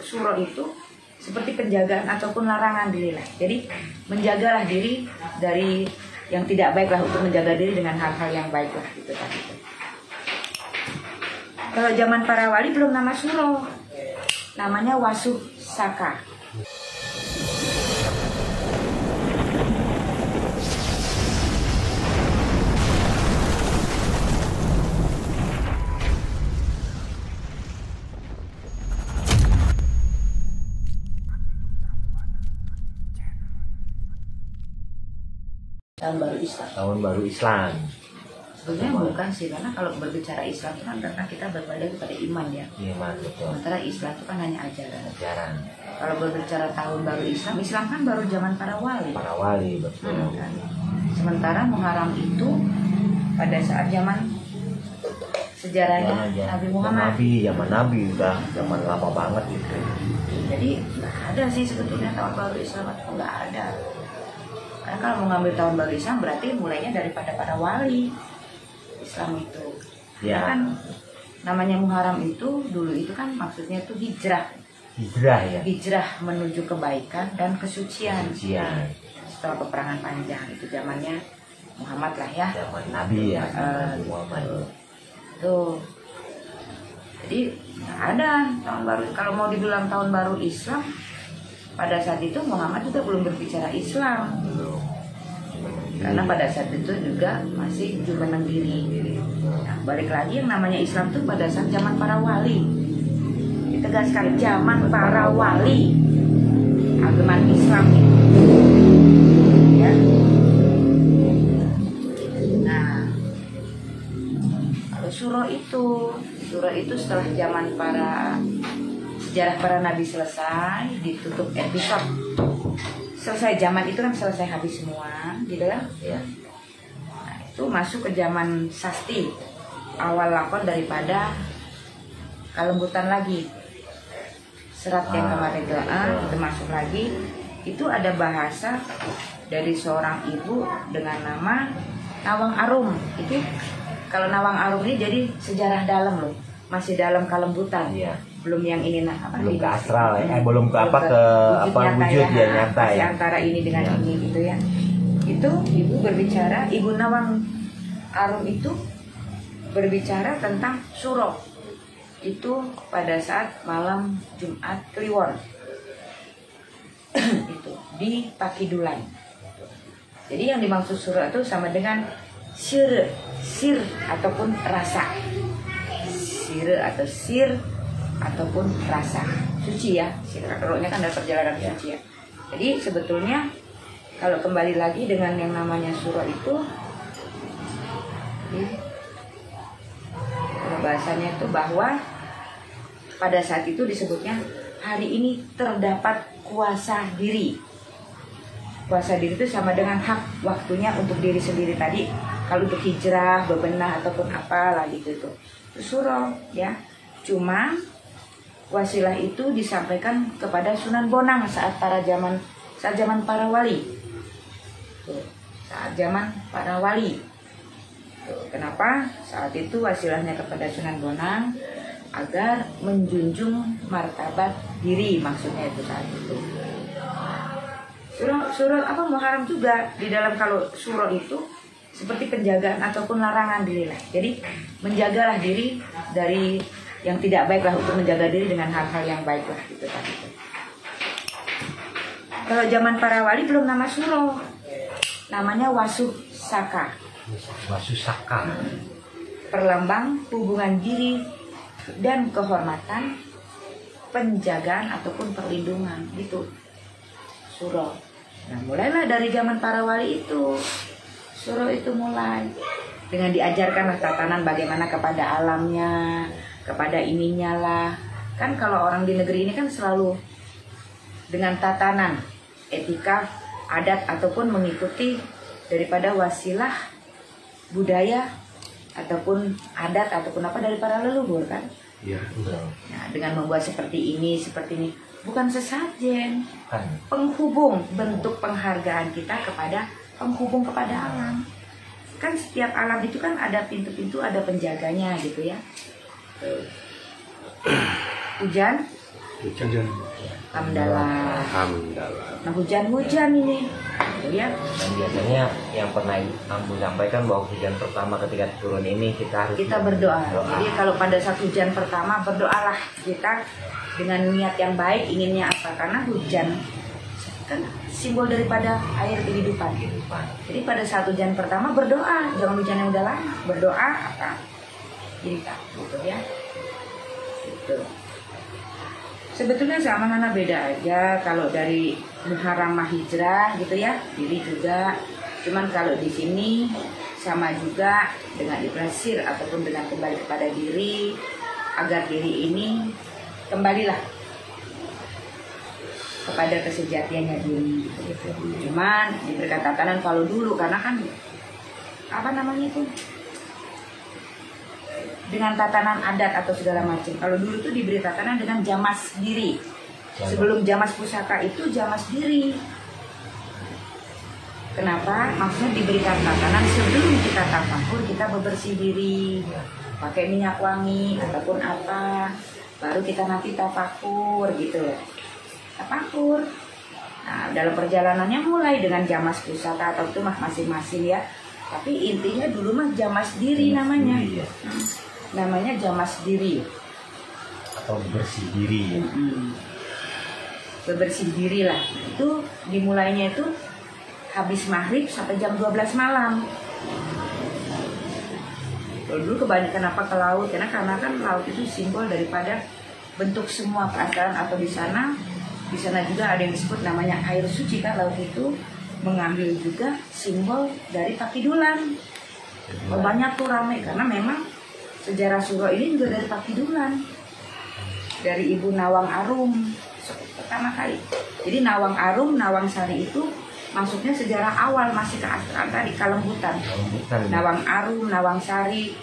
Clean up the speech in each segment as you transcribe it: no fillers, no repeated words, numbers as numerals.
Suro itu seperti penjagaan ataupun larangan diri lah. Jadi menjagalah diri dari yang tidak baik lah, untuk menjaga diri dengan hal-hal yang baik lah gitu tadi. Kalau zaman para wali belum nama Suro, namanya Wasuh Saka. Tahun baru Islam. Tahun baru Islam. Sebenarnya bukan sih, karena kalau berbicara Islam itu kan karena kita berbalik kepada iman ya. Iman, betul. Sementara Islam itu kan hanya ajaran. Ajaran. Kalau berbicara tahun baru Islam, Islam kan baru zaman para wali. Para wali, betul. Kan? Sementara Muharram itu pada saat zaman sejarahnya Nabi Muhammad. Zaman Nabi udah zaman lama banget itu. Jadi nggak ada sih sebetulnya tahun baru Islam, itu nggak ada. Karena kalau mau ngambil tahun baru Islam berarti mulainya daripada para wali Islam itu. Ya. Kan namanya Muharram itu dulu itu kan maksudnya itu hijrah. Hijrah ya. Hijrah menuju kebaikan dan kesucian. Kesucian. Setelah peperangan panjang itu zamannya Muhammad lah ya. Zaman Nabi ya. Nabi Muhammad. Tuh. Jadi nggak ada tahun baru. Kalau mau dibilang tahun baru Islam, pada saat itu Muhammad juga belum berbicara Islam. Karena pada saat itu juga masih jumeneng diri. Nah, balik lagi yang namanya Islam tuh pada saat zaman para wali. Ditegaskan zaman para wali. Agama Islam itu. Ya. Nah, kalau Suro itu setelah zaman sejarah para nabi selesai, ditutup episode. Selesai zaman itu kan selesai habis semua, gitu kan? Ya. Nah, itu masuk ke zaman Sasti, awal lakon daripada Kalembutan lagi. Serat yang kemarin itu masuk lagi. Itu ada bahasa dari seorang ibu dengan nama Nawang Arum. Itu kalau Nawang Arum ini jadi sejarah dalam loh, masih dalam Kalembutan. Iya. Belum yang ini belum ke astral belum ke apa ke wujud ya nyata ya. Antara ini dengan ini gitu ya. Itu ibu berbicara, Ibu Nawang Arum itu berbicara tentang Suro. Itu pada saat malam Jumat Kliwon. Itu di Pakidulan. Jadi yang dimaksud Suro itu sama dengan sir ataupun rasa. Sir atau sir ataupun rasa suci ya, rohnya kan ada perjalanan suci ya. Jadi sebetulnya kalau kembali lagi dengan yang namanya Suro itu, bahasanya itu bahwa pada saat itu disebutnya hari ini terdapat kuasa diri. Kuasa diri itu sama dengan hak waktunya untuk diri sendiri tadi. Kalau untuk hijrah, bebenah ataupun apalah gitu itu Suro ya. Cuma wasilah itu disampaikan kepada Sunan Bonang saat zaman para wali. Tuh, saat zaman para wali. Tuh, kenapa? Saat itu wasilahnya kepada Sunan Bonang agar menjunjung martabat diri, maksudnya itu saat itu. Suro apa Muharram juga di dalam, kalau Suro itu seperti penjagaan ataupun larangan diri lah. Jadi menjagalah diri dari yang tidak baik lah, untuk menjaga diri dengan hal-hal yang baik lah gitu tadi. Kalau zaman para wali belum nama Suro, namanya Wasuh Saka. Wasuh Saka. Perlambang hubungan diri dan kehormatan, penjagaan ataupun perlindungan gitu. Suro. Nah, mulailah dari zaman para wali itu. Suro itu mulai dengan diajarkanlah tatanan bagaimana kepada alamnya, kepada ininya lah. Kan kalau orang di negeri ini kan selalu dengan tatanan, etika, adat ataupun mengikuti daripada wasilah budaya ataupun adat ataupun apa dari para leluhur kan. Iya, betul. Nah, dengan membuat seperti ini bukan sesajen, penghubung, bentuk penghargaan kita kepada penghubung kepada alam. Kan setiap alam itu kan ada pintu-pintu, ada penjaganya gitu ya. Hujan Hujan. Hamdalah. Alhamdulillah. Nah hujan-hujan ini, ya. Dan biasanya yang pernah Ambu sampaikan bahwa hujan pertama ketika turun ini kita harus Berdoa. Jadi kalau pada saat hujan pertama berdoalah kita dengan niat yang baik, inginnya apa? Karena hujan kan simbol daripada air kehidupan. Jadi pada saat hujan pertama berdoa, jangan hujan yang udah lama. Berdoa apa? Cinta, gitu ya. Gitu. Sebetulnya sama Nana beda aja kalau dari Muharramah Hijrah gitu ya, diri juga. Cuman kalau di sini sama juga dengan ikhlasir ataupun dengan kembali kepada diri, agar diri ini kembalilah kepada kesejatiannya diri gitu. Cuman diberikan tatanan kalau dulu karena kan apa namanya itu dengan tatanan adat atau segala macam. Kalau dulu tuh diberi tatanan dengan jamas diri. Sebelum jamas pusaka itu jamas diri. Kenapa? Maksudnya diberikan tatanan sebelum kita tafakur kita bebersih diri, pakai minyak wangi ataupun apa, baru kita nanti tafakur gitu. Tafakur. Nah, dalam perjalanannya mulai dengan jamas pusaka atau itu mah masing-masing ya. Tapi intinya dulu mah jamas diri namanya. Namanya jamas diri atau bersih diri. Bebersih diri lah. Itu dimulainya itu habis maghrib sampai jam 12 malam. Kalau dulu kebanyakan apa ke laut, karena kan laut itu simbol daripada bentuk semua keadaan atau di sana juga ada yang disebut namanya air suci kan, laut itu mengambil juga simbol dari Pakidulan. Banyak tuh ramai karena memang sejarah Suro ini juga dari Pakidulan, dari Ibu Nawang Arum pertama kali. Jadi Nawang Arum, Nawang Sari itu maksudnya sejarah awal masih ke tadi Kalembutan. Nawang Arum, Nawang Sari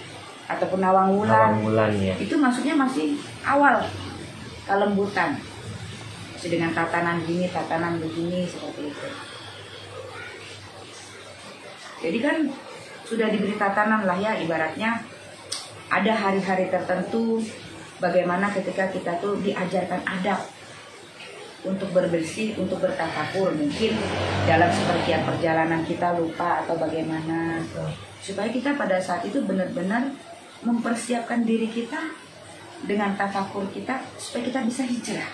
ataupun Nawang Wulan, ya. Itu maksudnya masih awal Kalembutan. Masih dengan tatanan gini, tatanan begini seperti itu. Jadi kan sudah diberi tatanan lah ya, ibaratnya ada hari-hari tertentu bagaimana ketika kita tuh diajarkan adab untuk berbersih, untuk bertafakur. Mungkin dalam sepertian perjalanan kita lupa atau bagaimana, supaya kita pada saat itu benar-benar mempersiapkan diri kita dengan tafakur kita supaya kita bisa hijrah.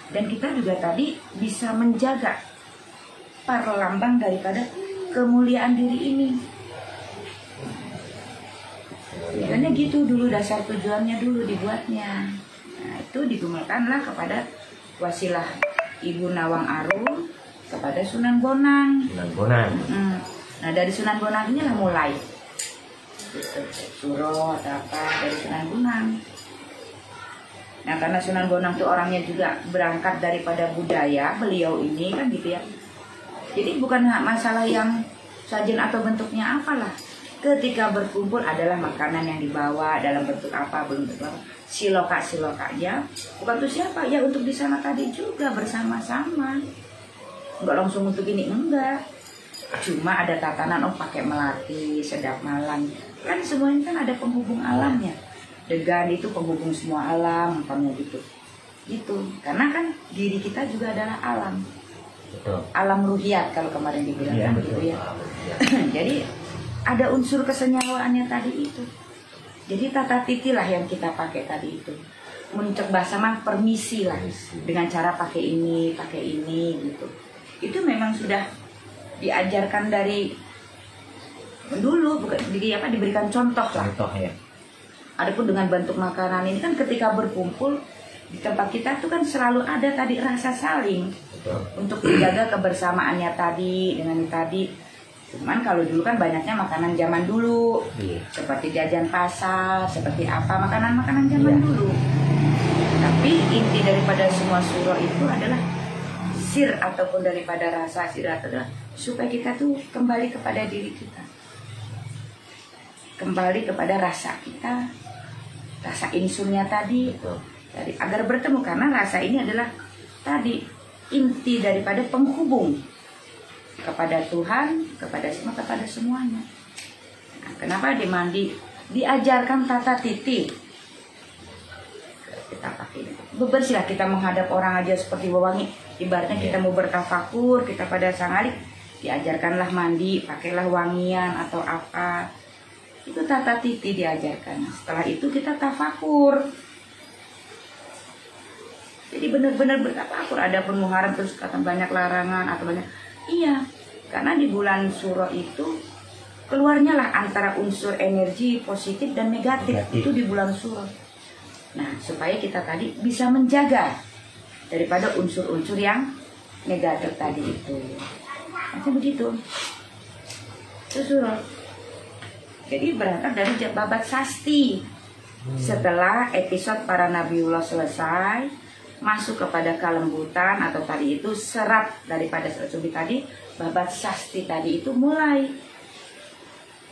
Dan kita juga tadi bisa menjaga para lambang daripada kemuliaan diri ini. Makanya gitu dulu dasar tujuannya dulu dibuatnya. Nah itu digunakanlah kepada wasilah Ibu Nawang Arum kepada Sunan Bonang. Nah dari Sunan Bonang inilah mulai gitu. Suro atau apa dari Sunan Bonang. Nah karena Sunan Bonang itu orangnya juga berangkat daripada budaya beliau ini kan gitu ya. Jadi bukan masalah yang sajian atau bentuknya apalah. Ketika berkumpul adalah makanan yang dibawa dalam bentuk apa, bentuk apa. Siloka-silokanya bukan untuk siapa ya, untuk di sana tadi juga bersama-sama. Enggak langsung untuk ini, enggak. Cuma ada tatanan pakai melati, sedap malam. Kan semuanya kan ada penghubung alamnya. Degan itu penghubung semua alam, kamu gitu. Gitu. Karena kan diri kita juga adalah alam. Betul. Alam ruhiyat kalau kemarin dibilang ya, kan gitu ya. Jadi ada unsur kesenyawaannya tadi itu. Jadi tata titi lah yang kita pakai tadi itu. Mencek bahasa mah permisi lah. Dengan cara pakai ini gitu. Itu memang sudah diajarkan dari dulu, bukan diberikan contoh lah. Contoh ya. Adapun dengan bentuk makanan ini kan ketika berkumpul di tempat kita tuh kan selalu ada tadi rasa saling. Betul. Untuk menjaga kebersamaannya tadi dengan tadi. Cuman kalau dulu kan banyaknya makanan zaman dulu, seperti jajan pasar, seperti apa makanan-makanan zaman dulu. Tapi inti daripada semua suro itu adalah sir ataupun daripada rasa sir adalah supaya kita tuh kembali kepada diri kita, kembali kepada rasa kita, rasa insunnya tadi, agar bertemu karena rasa ini adalah tadi inti daripada penghubung kepada Tuhan, kepada semuanya. Nah, kenapa diajarkan tata titi? Kita pakai bebersihlah, kita menghadap orang aja seperti wewangi. Ibaratnya kita mau bertafakur, kita pada sang alik diajarkanlah mandi, pakailah wangian atau apa. Itu tata titi diajarkan. Setelah itu kita tafakur. Jadi benar-benar bertafakur. Ada pun Muharram terus kata banyak larangan atau banyak. Iya, karena di bulan Suro itu keluarnya lah antara unsur energi positif dan negatif. Itu di bulan Suro. Nah, supaya kita tadi bisa menjaga daripada unsur-unsur yang negatif tadi itu. Macam begitu. Itu Suro. Jadi berangkat dari babat sasti. Setelah episode para Nabiullah selesai, masuk kepada kelembutan atau tadi itu serap daripada subi tadi, babat sasti tadi itu mulai.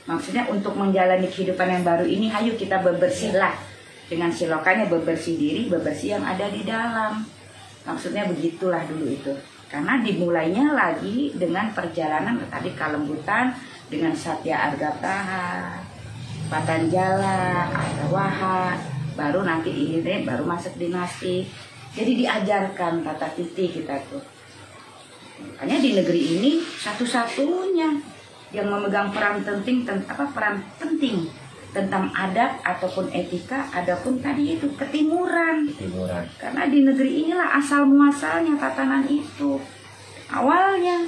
Maksudnya untuk menjalani kehidupan yang baru ini, hayu kita bebersihlah dengan silokannya, bebersih diri, bebersih yang ada di dalam. Maksudnya begitulah dulu itu. Karena dimulainya lagi dengan perjalanan tadi kelembutan dengan Satya Argataha, Patanjala, Argawaha, baru nanti ini baru masuk dinasti. Jadi diajarkan tata titi kita tuh. Makanya di negeri ini satu-satunya yang memegang peran penting tentang adab ataupun etika, adapun tadi itu ketimuran. Karena di negeri inilah asal muasalnya tatanan itu awalnya,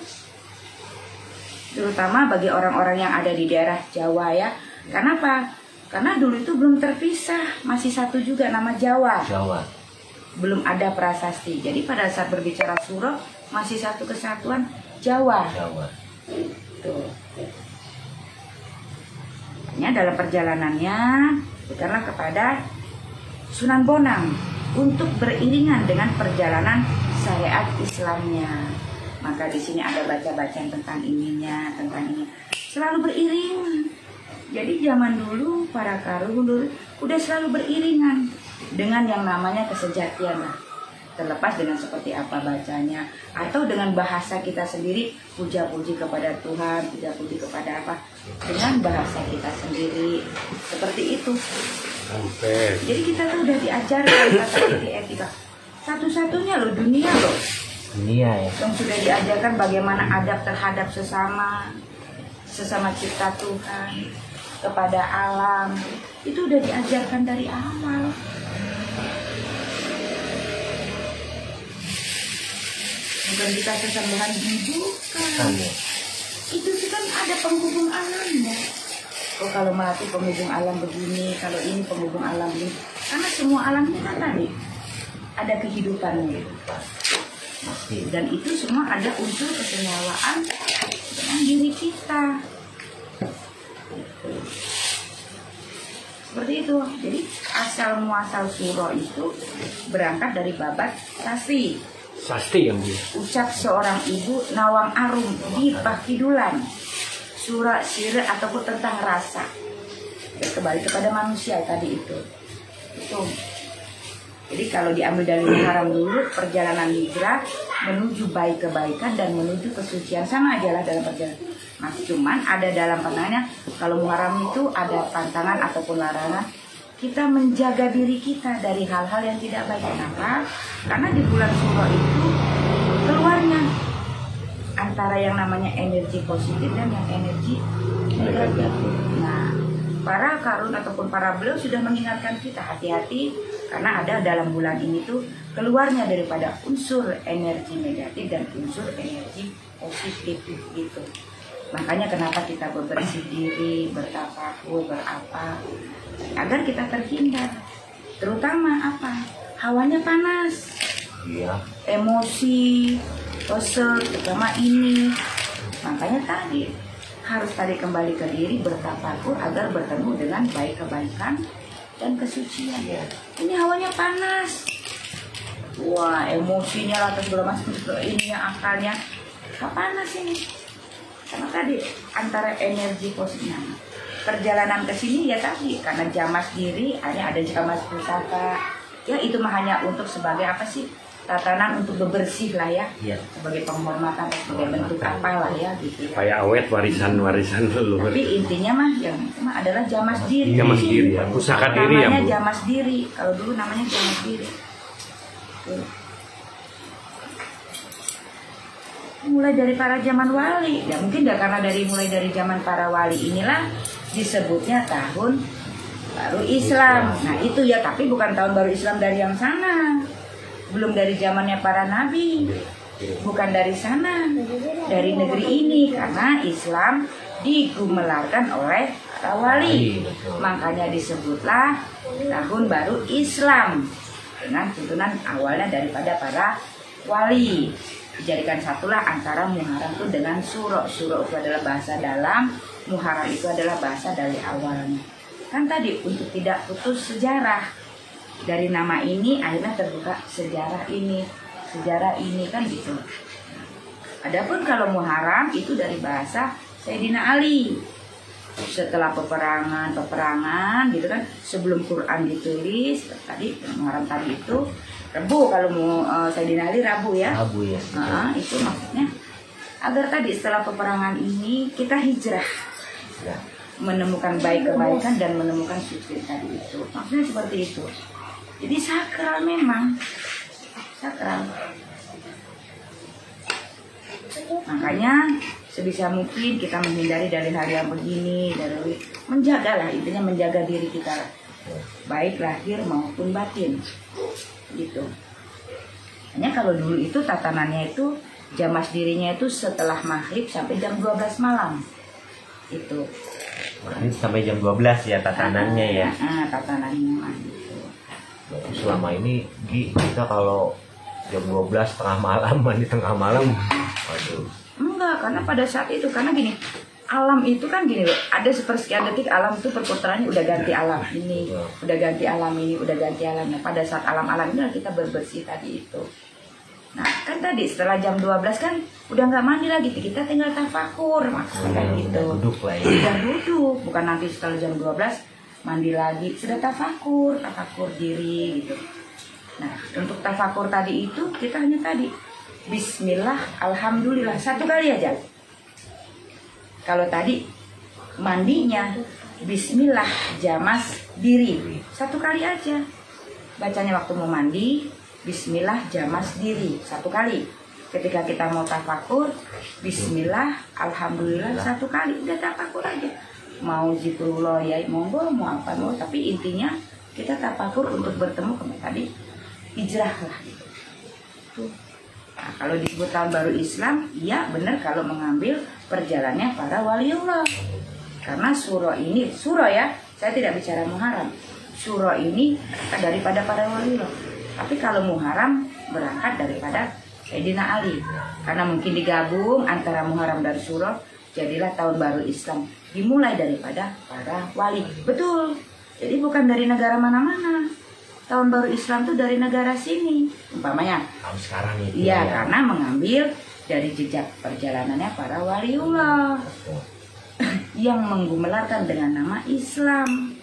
terutama bagi orang-orang yang ada di daerah Jawa ya. Kenapa? Karena dulu itu belum terpisah, masih satu juga nama Jawa. Belum ada prasasti. Jadi pada saat berbicara Suro masih satu kesatuan Jawa. Tuh. Dalam perjalanannya bukanlah kepada Sunan Bonang untuk beriringan dengan perjalanan syariat Islamnya. Maka di sini ada baca-bacaan tentang ininya, tentang ini. Selalu beriringan. Jadi zaman dulu para karung dulu udah selalu beriringan dengan yang namanya kesejatian lah. Terlepas dengan seperti apa bacanya atau dengan bahasa kita sendiri, puja-puji kepada Tuhan, puja-puji kepada apa, dengan bahasa kita sendiri seperti itu. Jadi kita tuh udah diajarkan kata etika. Satu-satunya loh dunia ya. Yang sudah diajarkan bagaimana adab terhadap sesama cipta Tuhan, kepada alam. Itu udah diajarkan dari awal. Bukan kita sesembahan bukan. Itu kan ada penghubung alamnya. Oh kalau melatih penghubung alam begini, kalau ini penghubung alam begini. Karena semua alamnya kan tadi ada kehidupannya. Dan itu semua ada unsur kesenyawaan dengan diri kita. Seperti itu. Jadi asal muasal Suro itu berangkat dari babat sasti. Sasti yang dia. Ucap seorang ibu Nawang Arum di Pakidulan, surah sirah ataupun tentang rasa. Dan kembali kepada manusia tadi itu. Jadi kalau diambil dari Muharram dulu, perjalanan hijrah menuju baik kebaikan dan menuju kesucian sama aja lah dalam perjalanan. Nah, cuman ada dalam pantangannya, kalau Muharram itu ada pantangan ataupun larangan. Kita menjaga diri kita dari hal-hal yang tidak baik. Kenapa? Karena di bulan Suro itu keluarnya antara yang namanya energi positif dan yang energi negatif. Nah, para karun ataupun para beliau sudah mengingatkan kita hati-hati karena ada dalam bulan ini tuh keluarnya daripada unsur energi negatif dan unsur energi positif gitu. Makanya kenapa kita bebersih diri, bertafakur, berapa, agar kita terhindar. Terutama apa? Hawanya panas, emosi, kesel, terutama ini. Makanya tadi harus kembali ke diri, bertafakur agar bertemu dengan baik kebaikan dan kesucian. Ini hawanya panas. Wah, emosinya lah terus segala macam, ini akalnya panas ini. Karena tadi antara energi positifnya perjalanan ke sini ya tadi karena jamas diri, ada jamas pusaka. Ya itu mah hanya untuk sebagai apa sih? Tatanan untuk bebersih lah ya. Sebagai penghormatan atau sebagai bentuk apalah ya gitu. Kayak awet warisan leluhur. Tapi intinya mah yang mah adalah jamas diri. Jamas diri ya, pusaka diri ya. Namanya jamas diri. Kalau dulu namanya jamas diri. Mulai dari para zaman wali, ya mungkin karena mulai dari zaman para wali inilah disebutnya tahun baru Islam. Nah itu ya, tapi bukan tahun baru Islam dari yang sana, belum dari zamannya para nabi, bukan dari sana, dari negeri ini, karena Islam digumelarkan oleh para wali, makanya disebutlah tahun baru Islam dengan tuntunan awalnya daripada para wali. Dijadikan satulah antara Muharram itu dengan Syuro. Syuro itu adalah bahasa dalam, Muharram itu adalah bahasa dari awalnya. Kan tadi untuk tidak putus sejarah, dari nama ini akhirnya terbuka sejarah ini kan gitu. Adapun kalau Muharram itu dari bahasa Sayyidina Ali. Setelah peperangan gitu kan, sebelum Quran ditulis, tadi Muharram tadi itu Rabu, kalau mau Sayyidina Ali Rabu ya. Rabu ya. Itu maksudnya agar tadi setelah peperangan ini kita hijrah, Ya. menemukan baik kebaikan dan menemukan sukses tadi itu. Maksudnya seperti itu. Jadi sakral memang, sakral. Makanya sebisa mungkin kita menghindari dari hal yang begini, dari menjagalah, intinya menjaga diri kita, baik lahir maupun batin. Gitu. Hanya kalau dulu itu tatanannya itu jamas dirinya itu setelah maghrib sampai jam 12 malam. Itu. Maghrib sampai jam 12 ya tatanannya ya. Tatanannya gitu. Selama ini kita kalau jam 12 tengah malam, mandi tengah malam, waduh. Enggak, karena pada saat itu, karena gini, alam itu kan gini loh, ada sepersekian detik alam itu perputarannya udah ganti alam ini, udah ganti alam ini, udah ganti alamnya. Pada saat alam-alam ini kita berbersih tadi itu. Nah kan tadi setelah jam 12 kan udah nggak mandi lagi, kita tinggal tafakur maksudnya gitu. Duduk lah ya. Udah duduk, bukan nanti setelah jam 12 mandi lagi, sudah tafakur diri gitu. Nah untuk tafakur tadi itu kita hanya tadi Bismillah, Alhamdulillah, satu kali aja. Kalau tadi mandinya Bismillah jamas diri, satu kali aja. Bacanya waktu mau mandi Bismillah jamas diri, satu kali. Ketika kita mau tafakur Bismillah, Alhamdulillah, satu kali. Udah tafakur aja. Mau zikrullah ya, monggo, mau apa mau. Tapi intinya kita tafakur untuk bertemu kembali tadi hijrah lah. Nah, kalau disebut tahun baru Islam, ya benar kalau mengambil perjalanannya para waliullah. Karena Syuro ini, Syuro ya, saya tidak bicara Muharram. Syuro ini daripada para waliullah. Tapi kalau Muharram berangkat daripada Sayyidina Ali. Karena mungkin digabung antara Muharram dan Syuro, jadilah tahun baru Islam. Dimulai daripada para wali. Betul. Jadi bukan dari negara mana-mana. Tahun baru Islam tuh dari negara sini, umpamanya. Tahun sekarang itu. Iya, karena mengambil dari jejak perjalanannya para waliullah yang menggumelarkan dengan nama Islam.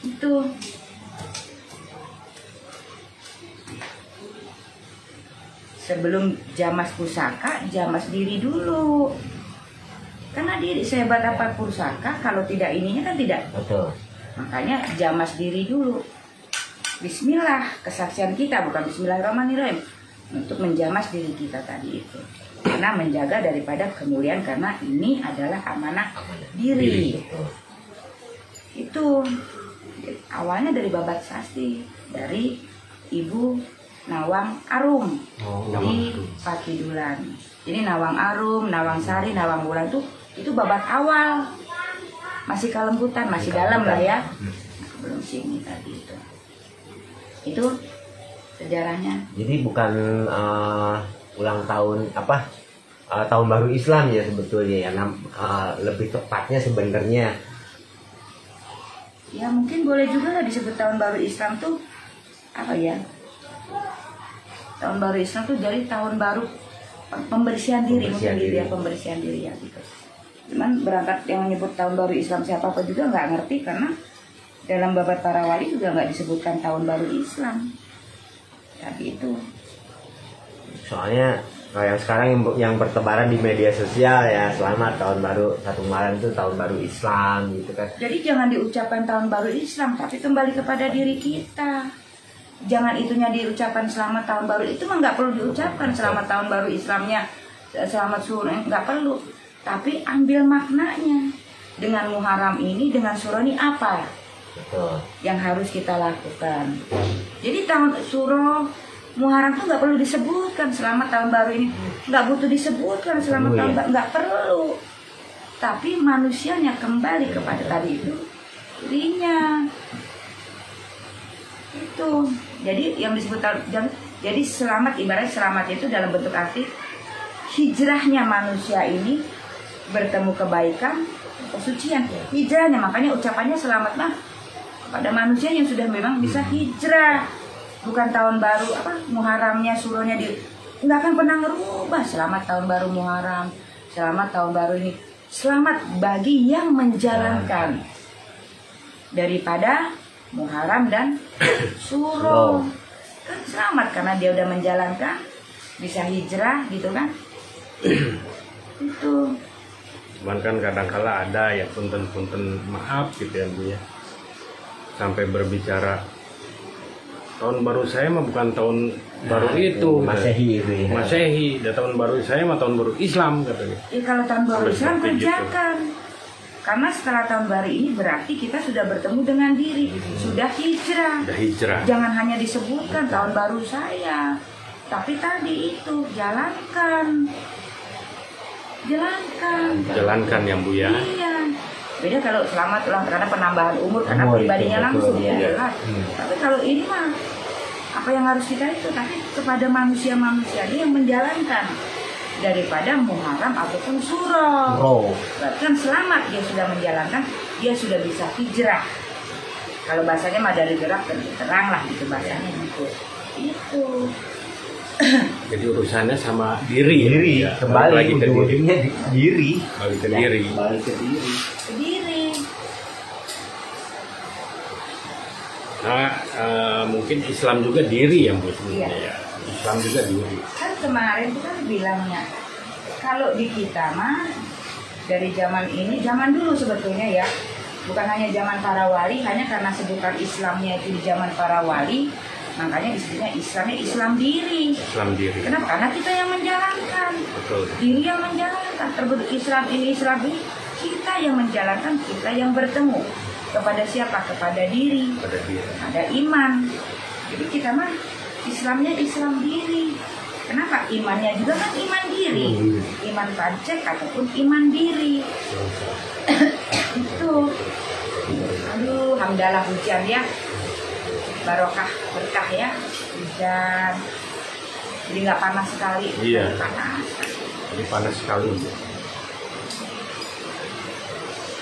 Itu. Sebelum jamas pusaka, jamas diri dulu. Karena diri sehebat apa pusaka, kalau tidak ininya kan tidak. Betul. Makanya jamas diri dulu. Bismillah, kesaksian kita, bukan Bismillahirrahmanirrahim, untuk menjamas diri kita tadi itu. Karena menjaga daripada kemuliaan, karena ini adalah amanah diri. Itu awalnya dari Babat Sasti, dari Ibu Nawang Arum di Pakidulan. Ini Nawang Arum, Nawang Sari, Nawang Wulan itu babat awal. Masih kalembutan, masih dalam lah ya. Belum sini tadi itu. Itu sejarahnya. Jadi bukan ulang tahun tahun baru Islam ya sebetulnya ya. Lebih tepatnya sebenarnya. Ya mungkin boleh juga lah disebut tahun baru Islam tuh apa ya? Tahun baru Islam tuh jadi tahun baru pembersihan diri, mungkin gitu ya, pembersihan diri ya gitu. Cuman berangkat yang menyebut tahun baru Islam siapa juga nggak ngerti, karena dalam babat para wali juga nggak disebutkan tahun baru Islam. Tapi itu. Soalnya kalau yang sekarang yang bertebaran di media sosial ya, selamat tahun baru, satu Maret itu tahun baru Islam gitu kan. Jadi jangan diucapkan tahun baru Islam, tapi kembali kepada diri kita. jangan itunya diucapkan selamat tahun baru, itu mah nggak perlu diucapkan selamat tahun baru Islamnya, selamat suro, nggak perlu. Tapi ambil maknanya. Dengan Muharram ini, dengan suro ini apa yang harus kita lakukan. Jadi tahun suro Muharram itu nggak perlu disebutkan selamat tahun baru ini, nggak butuh disebutkan selamat tahun baru, nggak perlu. Tapi manusianya kembali kepada tadi itu dirinya itu. Jadi yang disebut jadi selamat, ibarat selamat itu dalam bentuk arti hijrahnya manusia ini bertemu kebaikan, kesucian, hijrahnya. Makanya ucapannya selamat mah pada manusia yang sudah memang bisa hijrah. Bukan tahun baru Muharramnya suronya nggak akan pernah ngerubah selamat tahun baru Muharram, selamat tahun baru ini. Selamat bagi yang menjalankan daripada Muharram dan suro. Kan selamat karena dia udah menjalankan, bisa hijrah gitu kan. Itu. Cuman kan kadang-kala ada ya punten-punten maaf gitu ya Bu ya, sampai berbicara tahun baru saya mah bukan tahun baru itu Masehi itu ya. Masehi, dan tahun baru saya mah tahun baru Islam katanya. Ya kalau tahun baru Sampai Islam seperti kerjakan. Karena setelah tahun baru ini berarti kita sudah bertemu dengan diri, sudah hijrah. Udah hijrah. Jangan hanya disebutkan tahun baru saya, tapi tadi itu jalankan. Jalankan ya Bu ya. Iya. Beda kalau selamat ulang karena penambahan umur karena Umur pribadinya itu, langsung betul, ya. iya. Tapi kalau ini mah apa yang harus kita itu, tapi kepada manusia-manusia yang menjalankan daripada Muharram ataupun suro. Berarti kan selamat, dia sudah menjalankan, dia sudah bisa hijrah. Kalau bahasanya mah dari gerak terang lah gitu bahasanya gitu. Itu. Jadi urusannya sama diri ya. Kembali lagi ke diri. ujung-ujungnya diri. Balik ke diri. Balik ke diri. Sendiri. Nah, mungkin Islam juga diri ya Bu sebenarnya Iya. ya. Islam juga diri. Kan kemarin itu kan bilangnya kalau di kita mah dari zaman ini, zaman dulu sebetulnya ya, bukan hanya zaman para wali, hanya karena sebutan Islamnya itu di zaman para wali, makanya disebutnya Islamnya Islam diri. Islam diri. Kenapa? Karena kita yang menjalankan, Betul. diri yang menjalankan. Terbentuk Islam ini, kita yang menjalankan, kita yang bertemu kepada siapa? Kepada diri. Pada diri. Ada iman. Jadi kita mah Islamnya Islam diri. Kenapa? Imannya juga kan iman diri. Iman pancek ataupun iman diri. Itu. Aduh, hamdalah hujan ya. Barokah, berkah ya. Hujan. Jadi nggak panas sekali. Iya. Panas. Jadi panas sekali.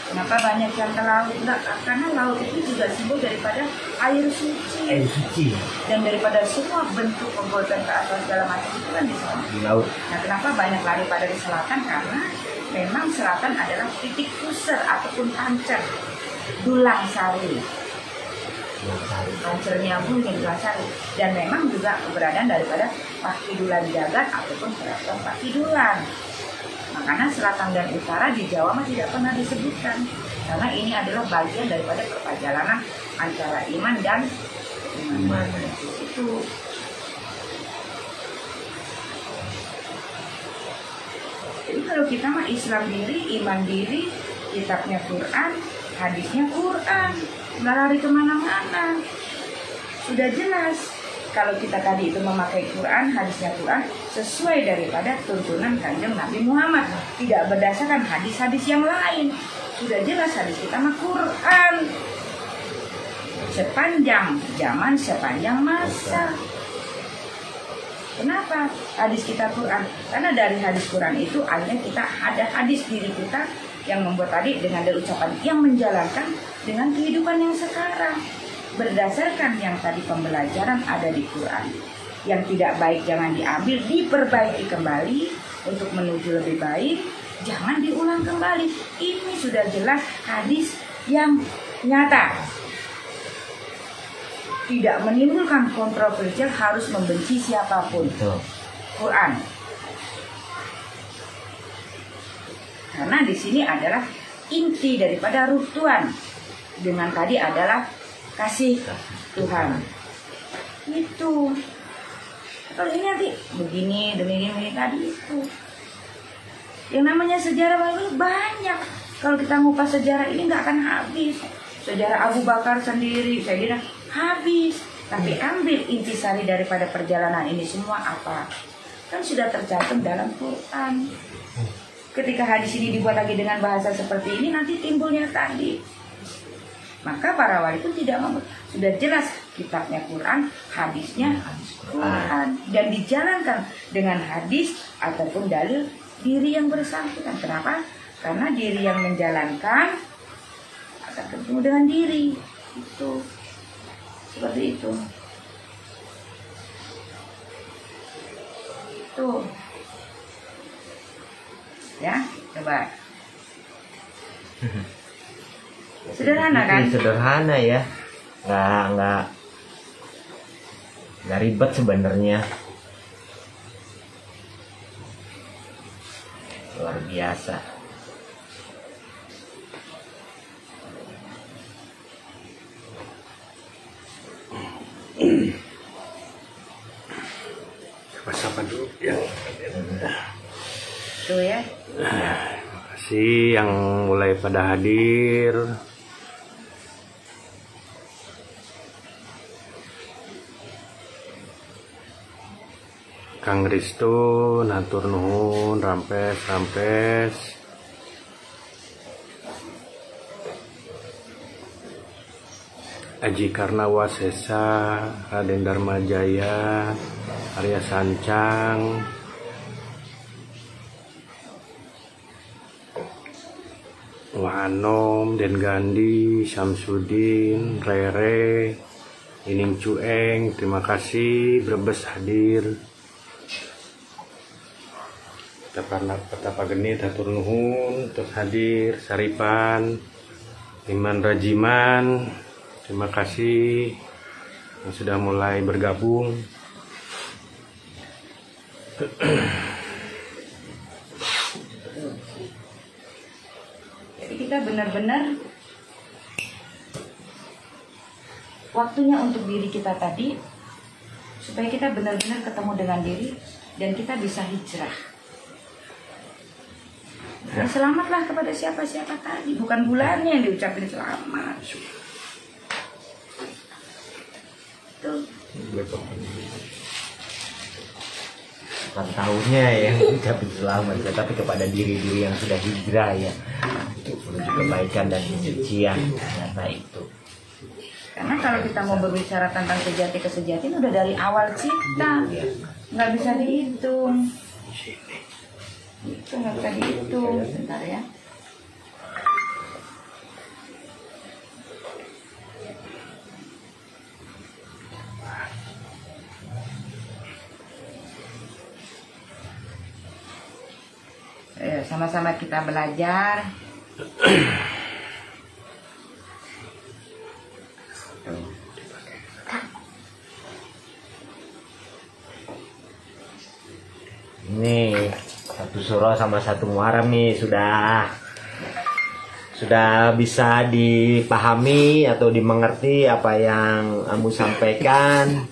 Kenapa banyak yang ke laut? Enggak, karena laut itu juga simbol daripada air suci. Air suci Dan daripada semua bentuk perbuatan ke atas segala macam itu kan di sana. di laut. Nah, kenapa banyak lari pada di selatan? Karena memang selatan adalah titik pusar ataupun pancer dulang sari. Pancernya bunyi dulang sari. Dan memang juga keberadaan daripada Pakidulan Jagat ataupun keraton Pakidulan. Makanya selatan dan utara di Jawa mah tidak pernah disebutkan. Karena ini adalah bagian daripada perjalanan antara iman dan iman. Itu. Jadi kalau kita mah Islam diri, iman diri, kitabnya Quran, hadisnya Quran, nggak lari kemana-mana. Sudah jelas. Kalau kita tadi itu memakai Quran, hadisnya Quran, sesuai daripada tuntunan Kanjeng Nabi Muhammad, tidak berdasarkan hadis-hadis yang lain. Sudah jelas hadis kita mah Quran. Sepanjang zaman, sepanjang masa. Kenapa hadis kita Quran? Karena dari hadis Quran itu akhirnya kita ada hadis diri kita yang membuat tadi dengan dari ucapan yang menjalankan dengan kehidupan yang sekarang. Berdasarkan yang tadi pembelajaran ada di Quran. Yang tidak baik jangan diambil, diperbaiki kembali untuk menuju lebih baik. Jangan diulang kembali. Ini sudah jelas hadis yang nyata. Tidak menimbulkan kontroversial, harus membenci siapapun. Quran. Karena di sini adalah inti daripada ruh Tuhan. Dengan tadi adalah kasih Tuhan. Itu. Kalau ini nanti begini, begini tadi itu. Yang namanya sejarah banyak. Kalau kita ngupas sejarah ini nggak akan habis. Sejarah Abu Bakar sendiri, saya kira habis. Tapi ambil intisari daripada perjalanan ini semua apa? Kan sudah tercantum dalam Quran. Ketika hadis ini dibuat lagi dengan bahasa seperti ini, nanti timbulnya tadi. Maka para wali pun tidak mau. Sudah jelas kitabnya Quran, hadisnya Quran. Dan dijalankan dengan hadis ataupun dalil diri yang bersangkutan. Kenapa? Karena diri yang menjalankan akan ketemu dengan diri. Itu. Seperti itu. Tuh. Ya, coba. Sederhana kan? Sederhana ya, nggak ribet sebenarnya, luar biasa. Siapa dulu ya? Tuh ya. Terima kasih yang mulai pada hadir. Kang Risto, Natur Nuhun, Rampes. Aji Karnawa Sesa, Raden Dharma Jaya, Arya Sancang, Wanom, Den Gandhi, Syamsuddin, Rere, Ining Cueng, terima kasih Brebes hadir. Petapa Genit, Hatur Nuhun, terus hadir, Saripan, Iman Rajiman, terima kasih yang sudah mulai bergabung. Jadi kita benar-benar waktunya untuk diri kita tadi, supaya kita benar-benar ketemu dengan diri dan kita bisa hijrah. Nah, selamatlah kepada siapa-siapa tadi, bukan bulannya yang diucapin selamat. Tuh. Bukan tahunnya yang diucapin selamat, tetapi kepada diri-diri yang sudah hijrah ya, menuju kebaikan dan kesucian. Ternyata itu. Karena kalau kita mau berbicara tentang sejati-kesejatian udah dari awal cipta, nggak bisa dihitung. Itu nggak bisa dihitung. Bentar ya. Sama-sama kita belajar. Ini satu Suro sama satu Muharram nih sudah bisa dipahami atau dimengerti apa yang Ambu sampaikan.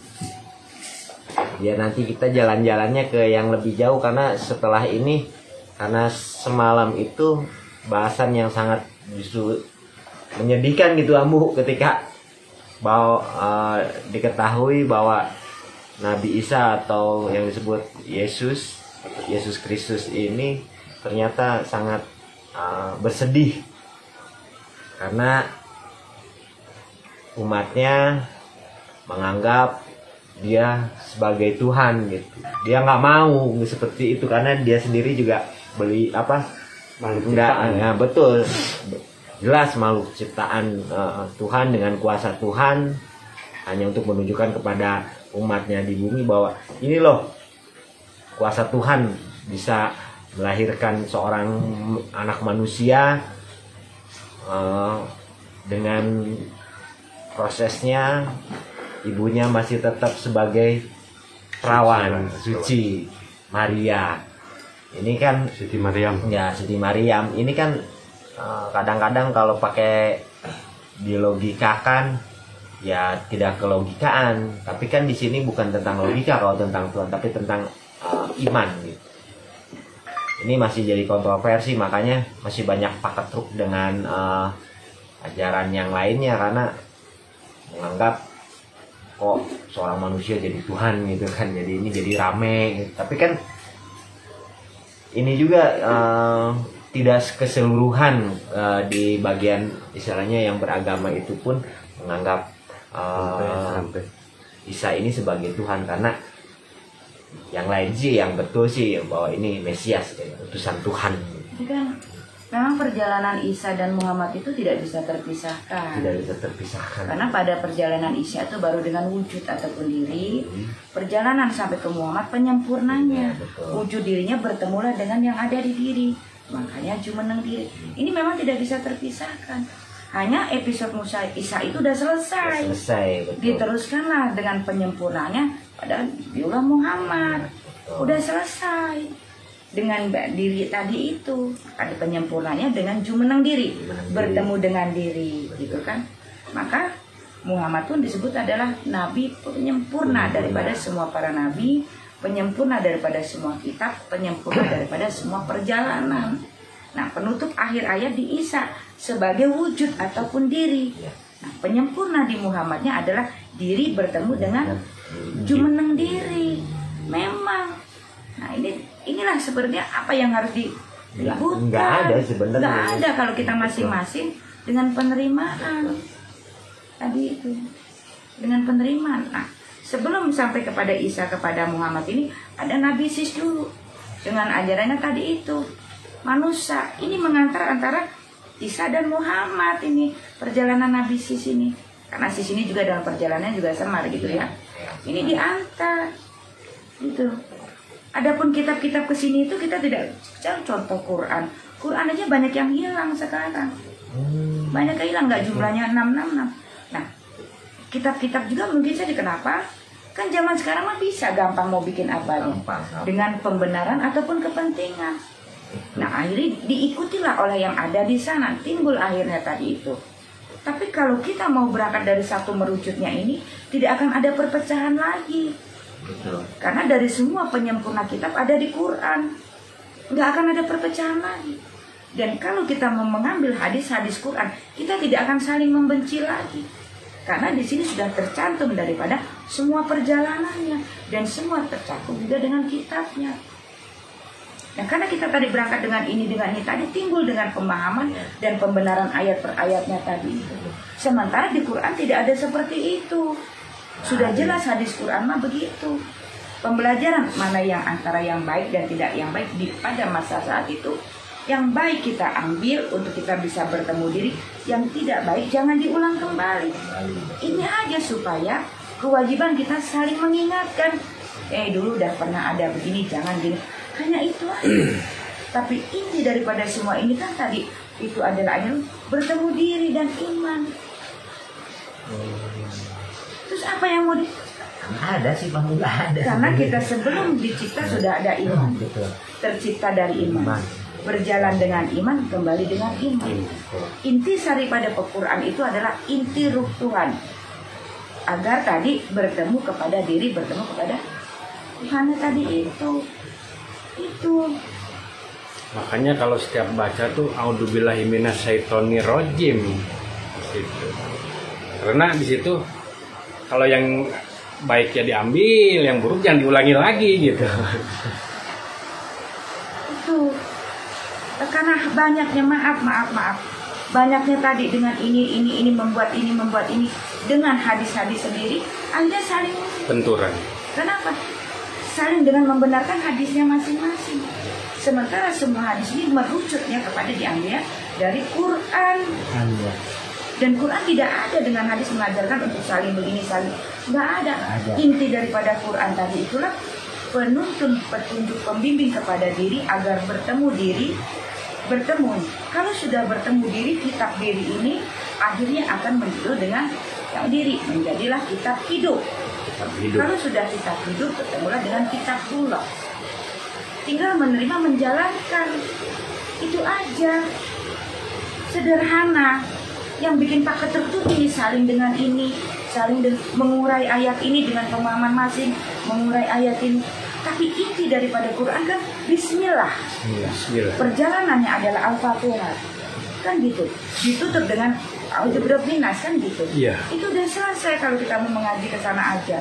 Ya nanti kita jalan-jalannya ke yang lebih jauh, karena setelah ini, karena semalam itu bahasan yang sangat justru menyedihkan gitu Ambu, ketika bahwa diketahui bahwa Nabi Isa atau yang disebut Yesus Kristus ini ternyata sangat bersedih karena umatnya menganggap dia sebagai Tuhan gitu. Dia nggak mau seperti itu karena dia sendiri juga enggak betul, jelas makhluk ciptaan Tuhan dengan kuasa Tuhan, hanya untuk menunjukkan kepada umatnya di bumi bahwa ini loh kuasa Tuhan bisa melahirkan seorang anak manusia dengan prosesnya ibunya masih tetap sebagai perawan suci Maria. Ini kan Siti Maryam. Ya, Siti Maryam. Ini kan kadang-kadang kalau pakai dilogikakan ya tidak kelogikaan. Tapi kan di sini bukan tentang logika kalau tentang Tuhan, tapi tentang iman gitu. Ini masih jadi kontroversi, makanya masih banyak paket truk dengan ajaran yang lainnya karena menganggap kok seorang manusia jadi Tuhan gitu kan, jadi ini jadi rame gitu. Tapi kan ini juga tidak keseluruhan di bagian istilahnya yang beragama itu pun menganggap Isa ini sebagai Tuhan, karena yang lain sih yang betul sih bahwa ini Mesias, utusan Tuhan. Jadi kan memang perjalanan Isa dan Muhammad itu tidak bisa terpisahkan. Tidak bisa terpisahkan. Karena pada perjalanan Isa itu baru dengan wujud ataupun diri, perjalanan sampai ke Muhammad penyempurnanya. Wujud dirinya bertemulah dengan yang ada di diri. Makanya jumeneng diri. Ini memang tidak bisa terpisahkan. Hanya episode Musa Isa itu udah selesai. Betul. Diteruskanlah dengan penyempurnanya pada Nabiullah Muhammad. Udah selesai. Dengan diri tadi itu ada penyempurnanya dengan jumeneng diri, bertemu dengan diri, gitu kan. Maka Muhammad pun disebut adalah nabi penyempurna daripada semua para nabi, penyempurna daripada semua kitab, penyempurna daripada semua perjalanan. Nah, penutup akhir ayat di Isa sebagai wujud ataupun diri. Nah, penyempurna di Muhammadnya adalah diri bertemu dengan jumeneng diri. Memang. Nah, inilah sebenarnya apa yang harus diributkan. Nggak ada sebenarnya. Nggak ada kalau kita masing-masing dengan penerimaan. Tadi itu. Dengan penerimaan. Nah, sebelum sampai kepada Isa kepada Muhammad ini ada Nabi Sis dulu. Dengan ajarannya tadi itu. Manusia ini mengantar antara Isa dan Muhammad ini. Perjalanan Nabi Sis ini. Karena Sis ini juga dalam perjalanannya juga sama gitu ya. Ini diantar. Gitu. Adapun kitab-kitab kesini itu kita tidak, contoh Quran. Quran aja banyak yang hilang sekarang. Banyak yang hilang, nggak jumlahnya 666. Nah, kitab-kitab juga mungkin saja kenapa? Kan zaman sekarang mah bisa gampang mau bikin apa dengan pembenaran ataupun kepentingan. Nah, akhirnya diikutilah oleh yang ada di sana, timbul akhirnya tadi itu. Tapi kalau kita mau berangkat dari satu merucutnya ini, tidak akan ada perpecahan lagi. Betul. Karena dari semua penyempurna kitab ada di Quran, nggak akan ada perpecahan lagi. Dan kalau kita mau mengambil hadis-hadis Quran, kita tidak akan saling membenci lagi. Karena di sini sudah tercantum daripada semua perjalanannya dan semua tercakup juga dengan kitabnya. Nah, karena kita tadi berangkat dengan ini tadi timbul dengan pemahaman dan pembenaran ayat per ayatnya tadi itu. Sementara di Quran tidak ada seperti itu. Sudah jelas hadis Quran mah begitu. Pembelajaran mana yang antara yang baik dan tidak yang baik pada masa saat itu. Yang baik kita ambil untuk kita bisa bertemu diri. Yang tidak baik jangan diulang kembali. Ini aja supaya kewajiban kita saling mengingatkan. Dulu udah pernah ada begini, jangan gini. Hanya itu aja. Tapi inti daripada semua ini kan tadi itu adalah bertemu diri dan iman. Terus apa yang mau ada sih Bang, nggak ada. Karena kita sebelum dicipta sudah ada iman. Tercipta dari iman. Berjalan dengan iman, kembali dengan iman. Inti sari pada Quran itu adalah inti ruh Tuhan. Agar tadi bertemu kepada diri, bertemu kepada Tuhan tadi itu. Makanya kalau setiap baca tuh A'udzubillahi minasyaitonirrajim gitu. Karena di situ kalau yang baik ya diambil, yang buruk jangan diulangi lagi gitu. Itu karena banyaknya maaf. Banyaknya tadi dengan ini membuat ini dengan hadis-hadis sendiri, Anda saling benturan. Kenapa? Saling dengan membenarkan hadisnya masing-masing. Sementara semua hadis ini merucutnya kepada diambil dari Quran. Dan Quran tidak ada dengan hadis mengajarkan untuk saling begini, saling. Nggak ada. Inti daripada Quran tadi itulah penuntun, petunjuk, pembimbing kepada diri agar bertemu. Kalau sudah bertemu diri, kitab diri ini akhirnya akan menjadi dengan yang diri. Menjadilah kitab hidup. Kalau sudah kitab hidup, bertemulah dengan kitab pula. Tinggal menerima, menjalankan. Itu aja. Sederhana. Yang bikin paket tertutup ini saling dengan ini, saling mengurai ayat ini dengan pemahaman masing, mengurai ayat ini. Tapi inti daripada Quran kan Bismillah. Bismillah. Perjalanannya adalah Al-Fatihah. Kan gitu. Ditutup dengan A'udzubillahiminasyaitonir kan gitu. Iya. Itu udah selesai kalau kita mau mengaji ke sana aja.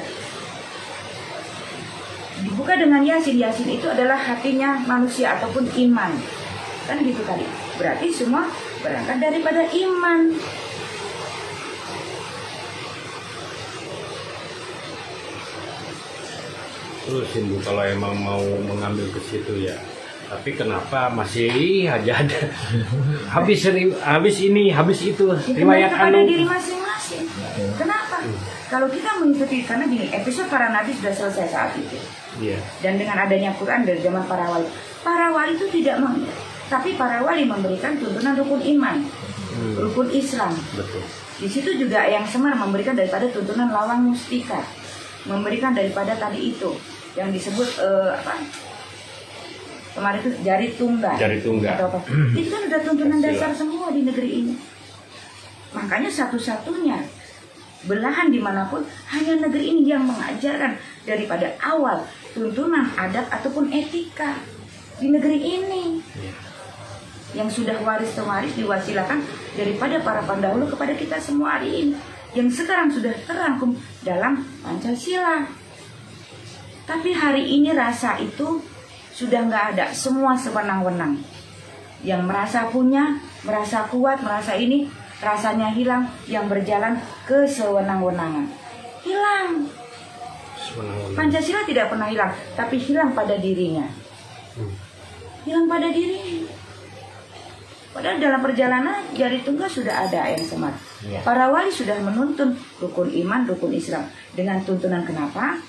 Dibuka dengan Yasin. Yasin itu adalah hatinya manusia ataupun iman. Kan gitu tadi. Berarti semua berangkat daripada iman. Terus Ibu kalau emang mau mengambil ke situ ya, tapi kenapa masih aja ada habis ini habis itu riwayat kepada anu. diri masing-masing. Kenapa? Kalau kita mengikuti, karena gini, episode para nabi sudah selesai saat itu. Iya. Dan dengan adanya Quran dari zaman para wali itu tidak tapi para wali memberikan tuntunan rukun iman, rukun Islam. Betul. Di situ juga yang Semar memberikan daripada tuntunan lawang mustika, memberikan daripada tadi itu yang disebut apa? Kemarin itu jari tunggal. Jari tunggal. Atau apa? Itu kan udah tuntunan dasar semua di negeri ini. Makanya satu-satunya belahan dimanapun hanya negeri ini yang mengajarkan daripada awal tuntunan adat ataupun etika di negeri ini. Yang sudah waris pewaris diwasilakan daripada para pendahulu kepada kita semua hari ini, yang sekarang sudah terangkum dalam Pancasila. Tapi hari ini rasa itu sudah nggak ada, semua sewenang-wenang. Yang merasa punya, merasa kuat, merasa ini, rasanya hilang. Yang berjalan ke sewenang-wenangan hilang. Pancasila tidak pernah hilang, tapi hilang pada dirinya. Hilang pada diri. Padahal dalam perjalanan jari tunggal sudah ada yang Semar. Ya. Para wali sudah menuntun rukun iman, rukun Islam. Dengan tuntunan kenapa?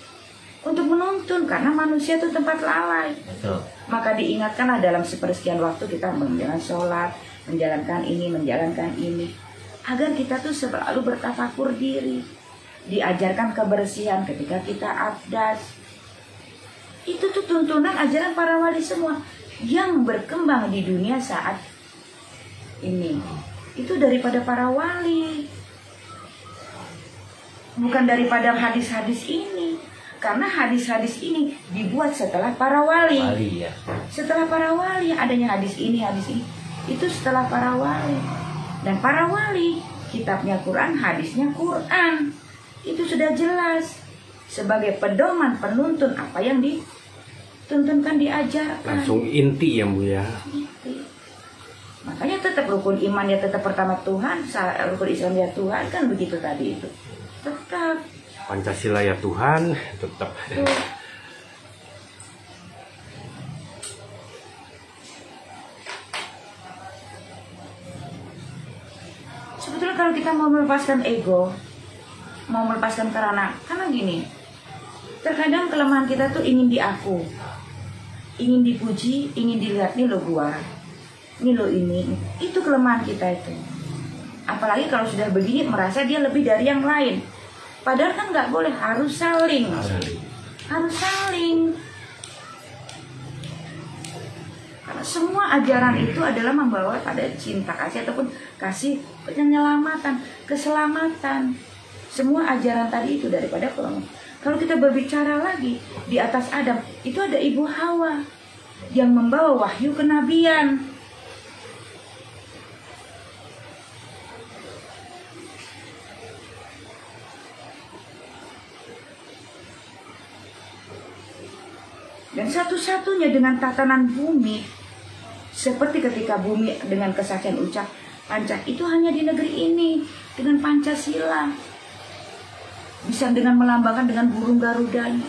Untuk menuntun, karena manusia itu tempat lalai. Betul. Maka diingatkanlah dalam sepersekian waktu kita menjalankan sholat, menjalankan ini. Agar kita tuh selalu bertafakur diri. Diajarkan kebersihan ketika kita abdas. Itu tuh tuntunan ajaran para wali semua yang berkembang di dunia saat ini. Itu daripada para wali, bukan daripada hadis-hadis ini. Karena hadis-hadis ini dibuat setelah para wali. Ya. Setelah para wali adanya hadis ini itu setelah para wali. Dan para wali kitabnya Quran, hadisnya Quran. Itu sudah jelas sebagai pedoman penuntun apa yang dituntunkan, diajarkan. Langsung inti ya Bu ya. Inti. Makanya tetap rukun iman ya tetap pertama Tuhan, rukun Islam ya Tuhan, kan begitu tadi itu. Tetap Pancasila ya Tuhan, tetap. Sebetulnya kalau kita mau melepaskan ego, mau melepaskan karena gini, terkadang kelemahan kita tuh ingin diaku, ingin dipuji, ingin dilihat, nih lo gua, nih lo ini, itu kelemahan kita itu. Apalagi kalau sudah begini merasa dia lebih dari yang lain. Padahal kan nggak boleh, harus saling. Harus saling. Karena semua ajaran itu adalah membawa pada cinta kasih ataupun kasih penyelamatan, keselamatan. Semua ajaran tadi itu daripada kalau kita berbicara lagi di atas Adam, itu ada Ibu Hawa yang membawa wahyu kenabian. Dan satu-satunya dengan tatanan bumi, seperti ketika bumi dengan kesaksian ucap Pancah, itu hanya di negeri ini dengan Pancasila. Bisa dengan melambangkan dengan burung garudanya,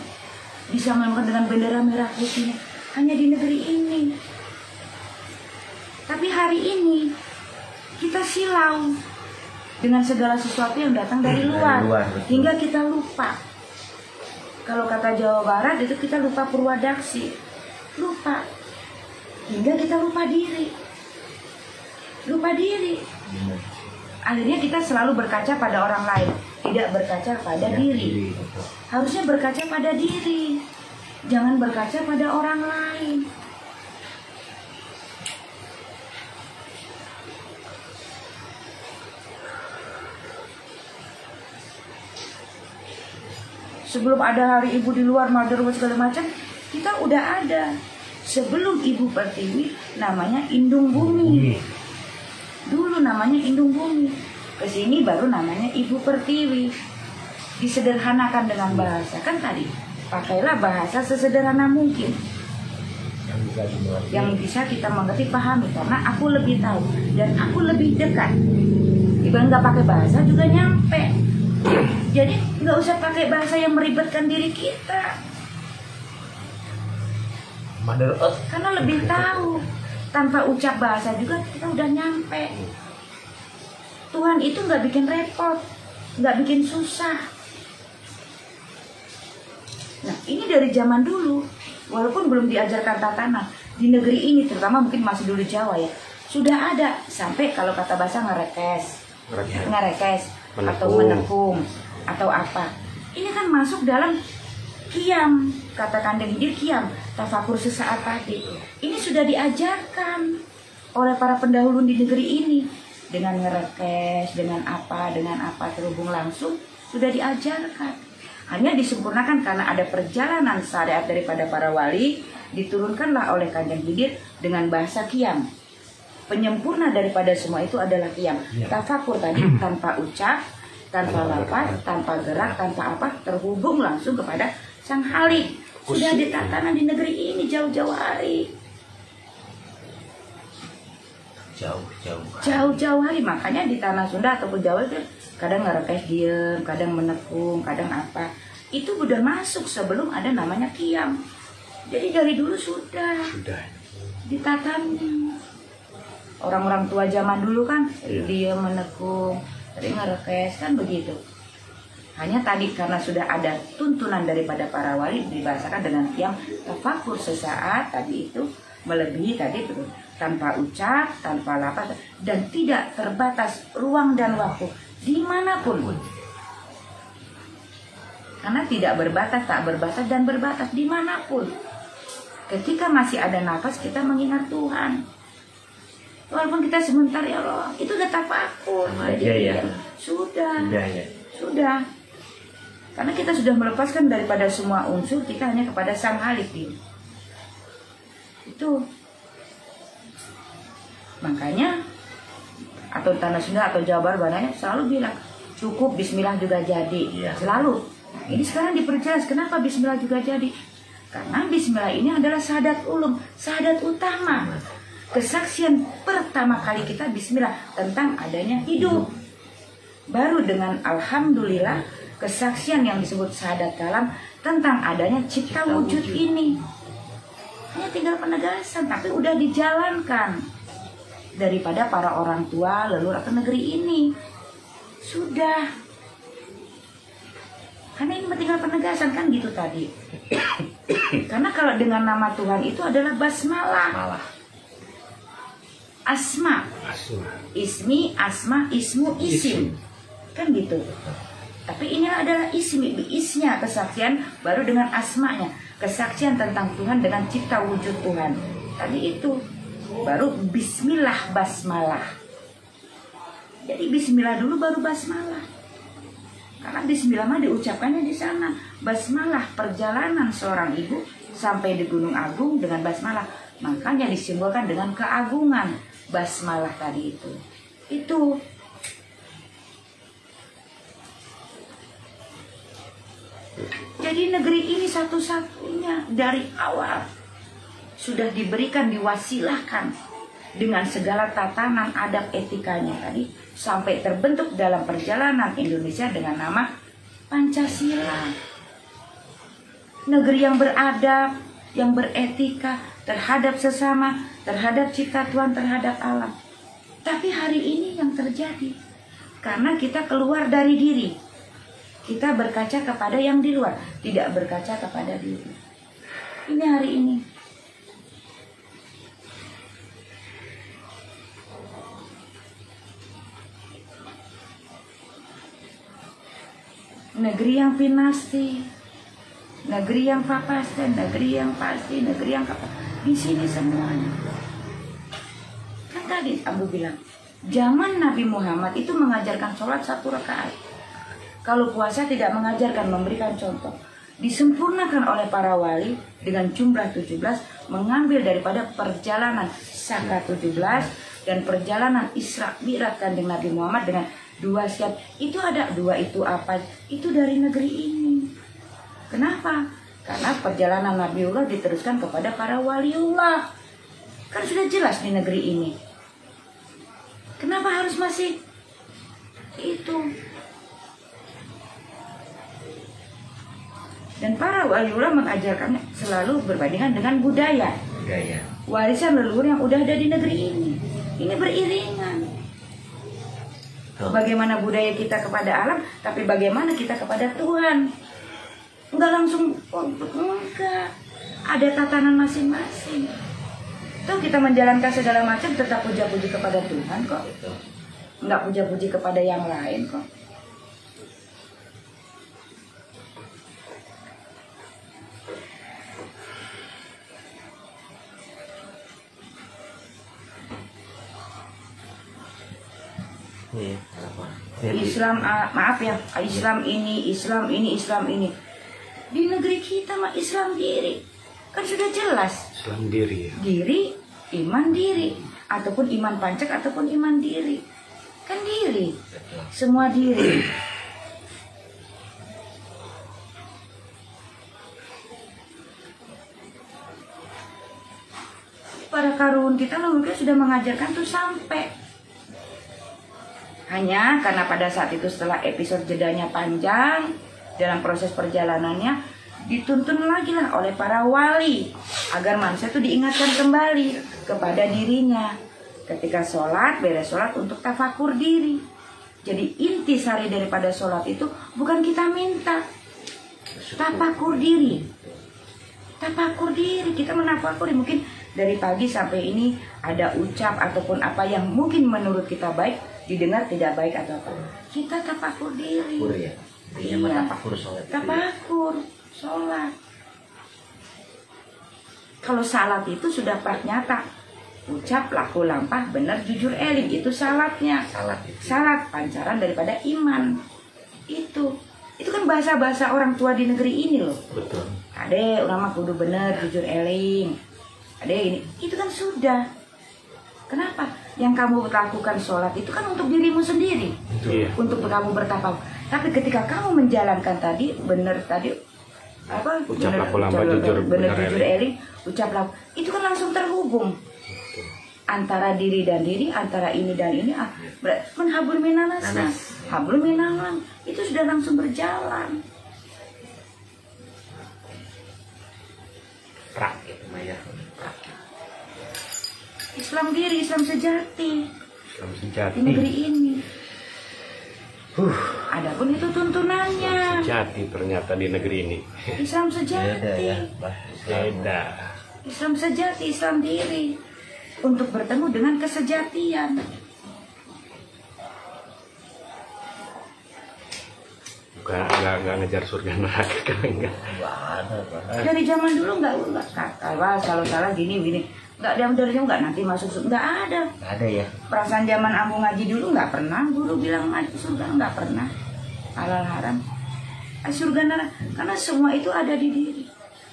bisa melambangkan dengan bendera merah putihnya, hanya di negeri ini. Tapi hari ini kita silau dengan segala sesuatu yang datang dari luar hingga kita lupa. Kalau kata Jawa Barat itu kita lupa Purwadaksi, lupa hingga kita lupa diri. Akhirnya kita selalu berkaca pada orang lain, tidak berkaca pada diri. Harusnya berkaca pada diri, jangan berkaca pada orang lain. Sebelum ada Hari Ibu di luar Motherwell segala macam, kita udah ada. Sebelum Ibu Pertiwi namanya Indung Bumi. Dulu namanya Indung Bumi. Kesini baru namanya Ibu Pertiwi. Disederhanakan dengan bahasa. Kan tadi, pakailah bahasa sesederhana mungkin. Yang bisa kita mengerti, pahami. Karena aku lebih tahu dan aku lebih dekat. Ibarat nggak pakai bahasa juga nyampe. Jadi nggak usah pakai bahasa yang meribetkan diri kita. Mother Earth. Karena lebih tahu. Tanpa ucap bahasa juga kita udah nyampe. Tuhan itu nggak bikin repot, nggak bikin susah. Nah, ini dari zaman dulu, walaupun belum diajarkan tatanan di negeri ini, terutama mungkin masih dulu Jawa ya, sudah ada sampai kalau kata bahasa ngerekes atau menekung atau apa. Ini kan masuk dalam kiam, kata Kandeng Hidir kiam, tafakur sesaat tadi. Ini sudah diajarkan oleh para pendahulu di negeri ini dengan ngerekes, dengan apa terhubung langsung sudah diajarkan. Hanya disempurnakan karena ada perjalanan syariat daripada para wali, diturunkanlah oleh Kanjeng Hidir dengan bahasa kiam. Penyempurna daripada semua itu adalah kiam. Tafakur tadi tanpa ucap, tanpa lafaz, tanpa gerak, tanpa apa, terhubung langsung kepada Sang Halik. Sudah ditatanan di negeri ini jauh-jauh hari. Jauh-jauh hari. Makanya di tanah Sunda ataupun Jawa itu kadang ngerekes diem, kadang menekung, kadang apa. Itu udah masuk sebelum ada namanya kiam. Jadi dari dulu sudah ditatami. Orang-orang tua zaman dulu kan diem, menekung, tadi ngerekes, kan begitu. Hanya tadi karena sudah ada tuntunan daripada para wali, dibahasakan dengan kiam, tafakur sesaat tadi itu melebihi tadi itu, tanpa ucap, tanpa lafaz, dan tidak terbatas ruang dan waktu dimanapun. Karena tidak berbatas, tak berbatas, dan berbatas dimanapun. Ketika masih ada nafas, kita mengingat Tuhan. Walaupun kita sebentar, ya Allah, itu udah tafakur. Sudah. Karena kita sudah melepaskan daripada semua unsur, kita hanya kepada Sang Halik. Itu. Makanya, atau Tanah Sunda atau Jawa Barat banyak selalu bilang, cukup Bismillah juga jadi. Selalu. Ini sekarang diperjelas, kenapa Bismillah juga jadi? Karena Bismillah ini adalah syahadat ulum, syahadat utama. Kesaksian pertama kali kita Bismillah tentang adanya hidup. Baru dengan Alhamdulillah, kesaksian yang disebut syahadat kalam tentang adanya cipta wujud ini. Hanya tinggal penegasan, tapi udah dijalankan daripada para orang tua leluhur atau negeri ini. Sudah. Karena ini tinggal penegasan, kan gitu tadi. Karena kalau dengan nama Tuhan itu adalah basmalah. Asma. Ismi, asma, ismu, isim. Kan gitu. Tapi inilah adalah ismi, isnya kesaksian baru dengan asmanya. Kesaksian tentang Tuhan dengan cipta wujud Tuhan. Tadi itu baru bismillah basmalah. Jadi bismillah dulu baru basmalah. Karena bismillah mah diucapkannya di sana. Basmalah perjalanan seorang ibu sampai di Gunung Agung dengan basmalah. Makanya disimbolkan dengan keagungan basmalah tadi itu. Itu. Jadi negeri ini satu-satunya dari awal sudah diberikan, diwasilahkan dengan segala tatanan adat etikanya tadi sampai terbentuk dalam perjalanan Indonesia dengan nama Pancasila. Negeri yang beradab, yang beretika terhadap sesama, terhadap cipta Tuhan, terhadap alam. Tapi hari ini yang terjadi karena kita keluar dari diri. Kita berkaca kepada yang di luar, tidak berkaca kepada diri. Ini hari ini. Negeri yang pinasti, negeri yang papasten, negeri yang pasti, negeri yang apa? Di sini semuanya. Kan tadi Abu bilang, zaman Nabi Muhammad itu mengajarkan sholat 1 rakaat. Kalau puasa tidak mengajarkan, memberikan contoh. Disempurnakan oleh para wali dengan jumlah 17, mengambil daripada perjalanan Saka 17 dan perjalanan Isra Mi'raj Kanjeng Nabi Muhammad dengan 2 siap. Itu ada 2 itu apa? Itu dari negeri ini. Kenapa? Karena perjalanan Nabiullah diteruskan kepada para waliullah. Kan sudah jelas di negeri ini. Kenapa harus masih itu? Dan para waliullah mengajarkannya selalu berbandingan dengan budaya. Warisan leluhur yang udah ada di negeri ini. Ini beriringan. Bagaimana budaya kita kepada alam, tapi bagaimana kita kepada Tuhan. Enggak langsung, enggak. Ada tatanan masing-masing. Tuh kita menjalankan segala macam tetap puja-puji kepada Tuhan kok. Enggak puja-puji kepada yang lain kok. Islam, maaf ya, Islam ini. Di negeri kita mah Islam diri. Kan sudah jelas. Islam diri ya. Diri, iman diri. Ataupun iman pancak, ataupun iman diri. Kan diri. Semua diri. Para karun kita mungkin sudah mengajarkan tuh sampai. Hanya karena pada saat itu setelah episode jedanya panjang, dalam proses perjalanannya dituntun lagi lah oleh para wali agar manusia itu diingatkan kembali kepada dirinya ketika sholat, beres sholat untuk tafakur diri. Jadi inti sari daripada sholat itu bukan kita minta, tafakur diri. Tafakur diri, kita menafakuri mungkin dari pagi sampai ini ada ucap ataupun apa yang mungkin menurut kita baik, didengar tidak baik atau apa. Kita tafakur diri. Iya, tafakur sholat. Kalau salat itu sudah nyata. Ucap, laku, lampah, benar, jujur, eling. Itu salatnya. Salat, pancaran daripada iman. Itu kan bahasa-bahasa orang tua di negeri ini loh. Betul. Ade, orang mah kudu bener, jujur, eling. Ade ini, itu kan sudah. Kenapa? Yang kamu lakukan sholat itu kan untuk dirimu sendiri. Iya. Untuk kamu bertafakkur. Tapi ketika kamu menjalankan tadi, benar tadi apa? Ucap laku lampah jujur benar jujur eling, ucap laku. Itu kan langsung terhubung. Antara diri dan diri, antara ini dan ini, kan hablum minanas, hablum minalang, itu sudah langsung berjalan. Islam diri, Islam sejati. Di negeri ini. Adapun itu tuntunannya. Sejati ternyata di negeri ini. Islam sejati. Beda. Islam sejati, Islam diri. Untuk bertemu dengan kesejatian. Nggak ngejar surga neraka kan enggak. Dari zaman dulu nggak kalau salah gini. Nggak dari jauh nggak nanti masuk surga, nggak ada. Nggak ada ya. Perasaan zaman ambu ngaji dulu nggak pernah guru bilang ngaji surga, nggak pernah. Halal haram, surga neraka, karena semua itu ada di diri.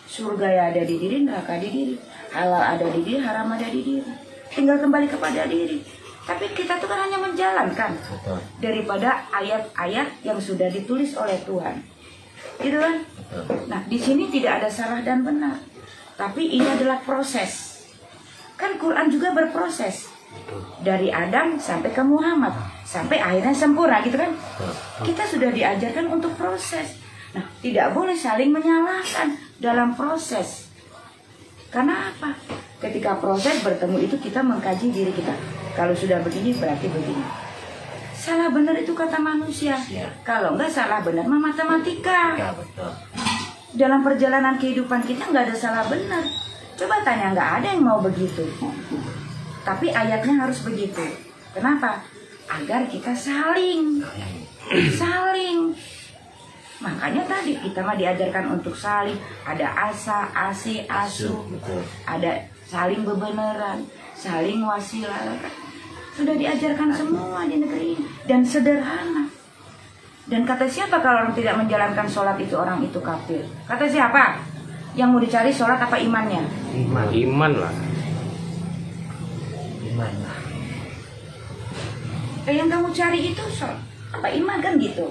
Surga ya ada di diri, neraka di diri, halal ada di diri, haram ada di diri. Tinggal kembali kepada diri. Tapi kita tuh kan hanya menjalankan. Betul. Daripada ayat-ayat yang sudah ditulis oleh Tuhan, gitu kan? Betul. Nah di sini tidak ada salah dan benar, tapi ini adalah proses. Kan Quran juga berproses dari Adam sampai ke Muhammad sampai akhirnya sempurna, gitu kan? Kita sudah diajarkan untuk proses. Nah, tidak boleh saling menyalahkan dalam proses. Karena apa? Ketika proses bertemu itu kita mengkaji diri kita. Kalau sudah begini berarti begini. Salah benar itu kata manusia. Kalau enggak salah benar mah matematika. Dalam perjalanan kehidupan kita nggak ada salah benar. Coba tanya, nggak ada yang mau begitu. Tapi ayatnya harus begitu. Kenapa? Agar kita saling. Makanya tadi kita mah diajarkan untuk saling. Ada asa, asi, asu. Ada saling bebeneran, saling wasilah. Sudah diajarkan semua di negeri ini. Dan sederhana. Dan kata siapa kalau orang tidak menjalankan sholat itu orang itu kafir? Kata siapa? Yang mau dicari sholat apa imannya? Iman lah. Iman lah. Yang kamu cari itu sholat apa iman kan gitu?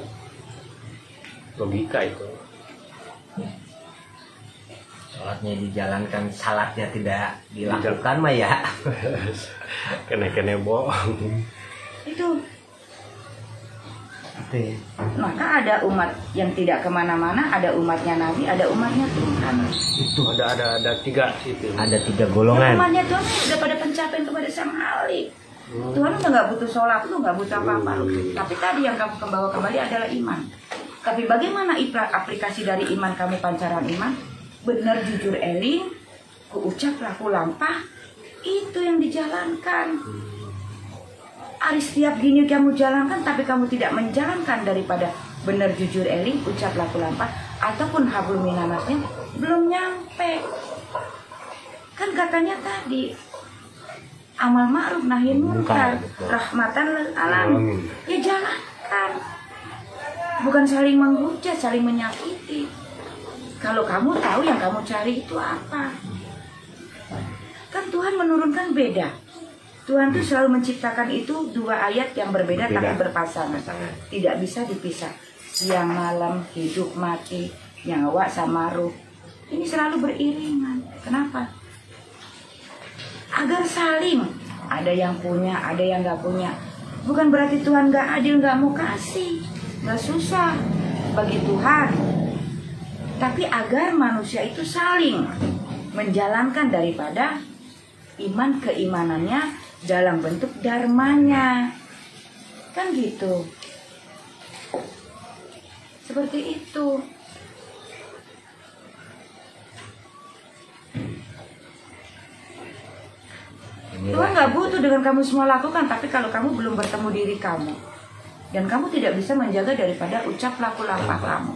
Logika itu. Sholatnya dijalankan, salatnya tidak dilakukan mah ya. Kene-kene bohong. Itu. Maka ada umat yang tidak kemana-mana, ada umatnya Nabi, ada umatnya Tuhan. Itu ada tiga itu. Ada 3 golongan. Umatnya Tuhan sudah pada pencapaian kepada Sang Halik. Tuhan udah nggak butuh sholat, lu nggak butuh apa-apa. Tapi tadi yang kamu bawa kembali adalah iman. Tapi bagaimana aplikasi dari iman kamu, pancaran iman? Benar, jujur, eling, kuucap, laku lampah, itu yang dijalankan. Hari setiap gini kamu jalankan, tapi kamu tidak menjalankan daripada benar, jujur, eling, ucap, laku lampah, ataupun hablum minanasnya belum nyampe. Kan katanya tadi amal ma'ruf nahi munkar, rahmatan lil alamin. Ya jalankan. Bukan saling menghujat, saling menyakiti. Kalau kamu tahu yang kamu cari itu apa. Kan Tuhan menurunkan beda. Tuhan tuh selalu menciptakan itu 2 ayat yang berbeda tapi berpasangan. Tidak bisa dipisah. Siang malam, hidup mati, nyawa sama ruh. Ini selalu beriringan. Kenapa? Agar saling. Ada yang punya, ada yang nggak punya. Bukan berarti Tuhan nggak adil, nggak mau kasih. Nggak susah bagi Tuhan. Tapi agar manusia itu saling menjalankan daripada iman keimanannya dalam bentuk dharmanya. Kan gitu. Seperti itu. Tuhan nggak butuh dengan kamu semua lakukan, tapi kalau kamu belum bertemu diri kamu dan kamu tidak bisa menjaga daripada ucap laku lampah kamu,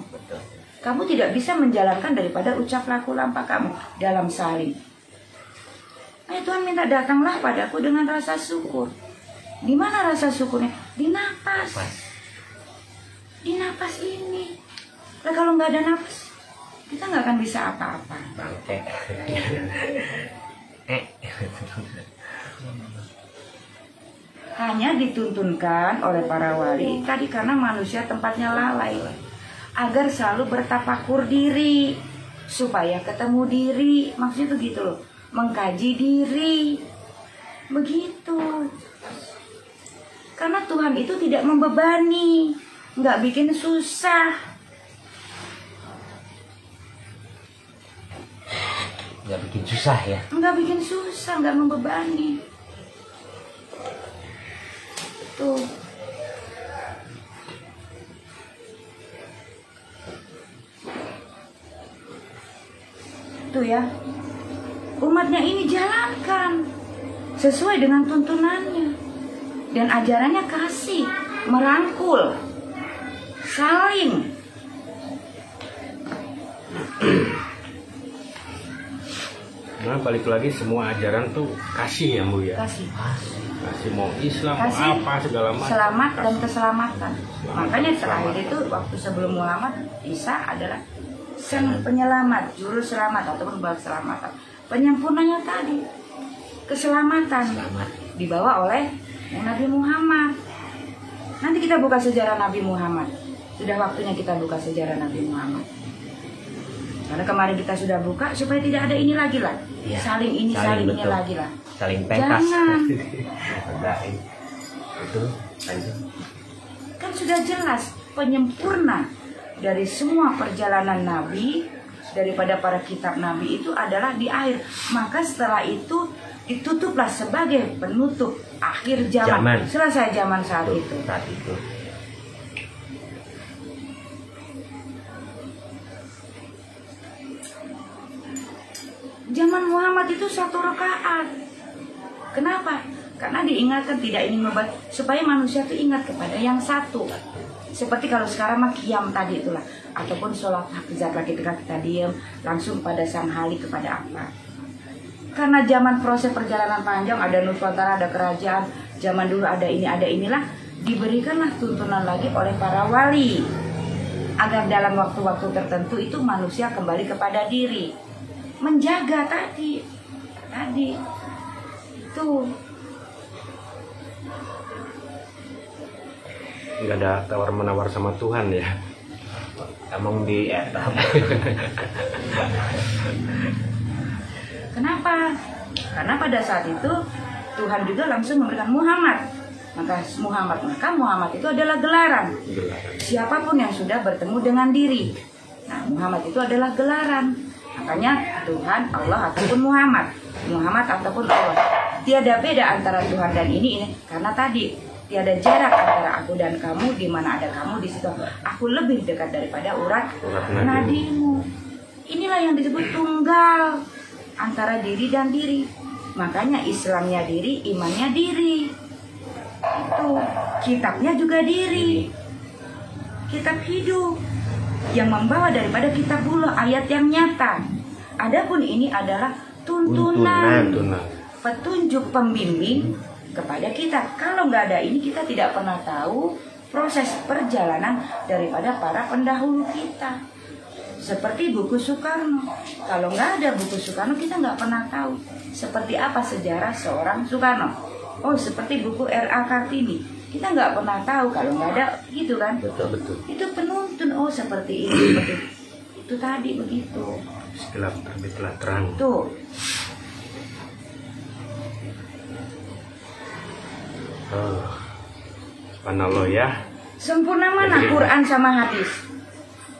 kamu tidak bisa menjalankan daripada ucap laku lampah kamu dalam saling. Nah, Tuhan minta datanglah padaku dengan rasa syukur. Di mana rasa syukurnya? Di napas. Di napas ini. Nah, kalau nggak ada napas, kita nggak akan bisa apa-apa. Hanya dituntunkan oleh para wali tadi karena manusia tempatnya lalai, agar selalu bertafakur diri, supaya ketemu diri. Maksudnya tuh gitu loh. Mengkaji diri, begitu. Karena Tuhan itu tidak membebani, nggak bikin susah. Nggak bikin susah ya? Nggak bikin susah, nggak membebani. Tuh. Tuh ya. Umatnya ini jalankan sesuai dengan tuntunannya. Dan ajarannya kasih, merangkul, saling. Nah, balik lagi semua ajaran tuh kasih ya Bu ya. Kasih. Kasih mau Islam, Kasih, mau apa segala macam. Selamat dan keselamatan. Makanya terakhir itu waktu sebelum Muhammad, Isa adalah sang penyelamat, juru selamat ataupun bab keselamatan. Penyempurnanya tadi keselamatan dibawa oleh Nabi Muhammad. Nanti kita buka sejarah Nabi Muhammad. Sudah waktunya kita buka sejarah Nabi Muhammad. Karena kemarin kita sudah buka supaya tidak ada ini lagi lah. Ya, saling ini saling ini lagi lah. Saling pentas. Jangan. Itu kan sudah jelas penyempurna dari semua perjalanan Nabi, daripada para kitab Nabi itu adalah di akhir. Maka setelah itu ditutuplah sebagai penutup akhir zaman. Selesai zaman saat itu. Zaman Muhammad itu 1 rakaat. Kenapa? Karena diingatkan tidak ingin membuat supaya manusia itu ingat kepada yang satu. Seperti kalau sekarang mah qiyam tadi itulah, ataupun sholat hafizat lagi ketika kita diam langsung pada Sang Halik kepada apa? Karena zaman proses perjalanan panjang, ada Nusantara, ada kerajaan, zaman dulu ada ini ada inilah, diberikanlah tuntunan lagi oleh para wali agar dalam waktu-waktu tertentu itu manusia kembali kepada diri, menjaga tadi itu. Nggak ada tawar menawar sama Tuhan ya. Emang di Kenapa? Karena pada saat itu Tuhan juga langsung memberikan Muhammad. Maka Muhammad itu adalah gelaran. Siapapun yang sudah bertemu dengan diri. Nah, Muhammad itu adalah gelaran. Makanya Tuhan, Allah ataupun Muhammad ataupun Allah. Tiada beda antara Tuhan dan ini karena tadi tiada jarak antara aku dan kamu, di mana ada kamu di situ aku lebih dekat daripada urat nadimu. Inilah yang disebut tunggal antara diri dan diri. Makanya Islamnya diri, imannya diri. Itu kitabnya juga diri. Kitab hidup yang membawa daripada kitabullah, ayat yang nyata. Adapun ini adalah tuntunan. Petunjuk pembimbing kepada kita. Kalau nggak ada ini kita tidak pernah tahu proses perjalanan daripada para pendahulu kita. Seperti buku Soekarno. Kalau nggak ada buku Soekarno kita nggak pernah tahu seperti apa sejarah seorang Soekarno. Oh, seperti buku R.A. Kartini. Kita nggak pernah tahu kalau nggak ada gitu kan. betul. Itu penuntun, oh seperti ini, seperti itu tadi begitu. Setelah terbitlah terang. Tuh. Subhanallah ya. Sempurna mana Quran sama hadis?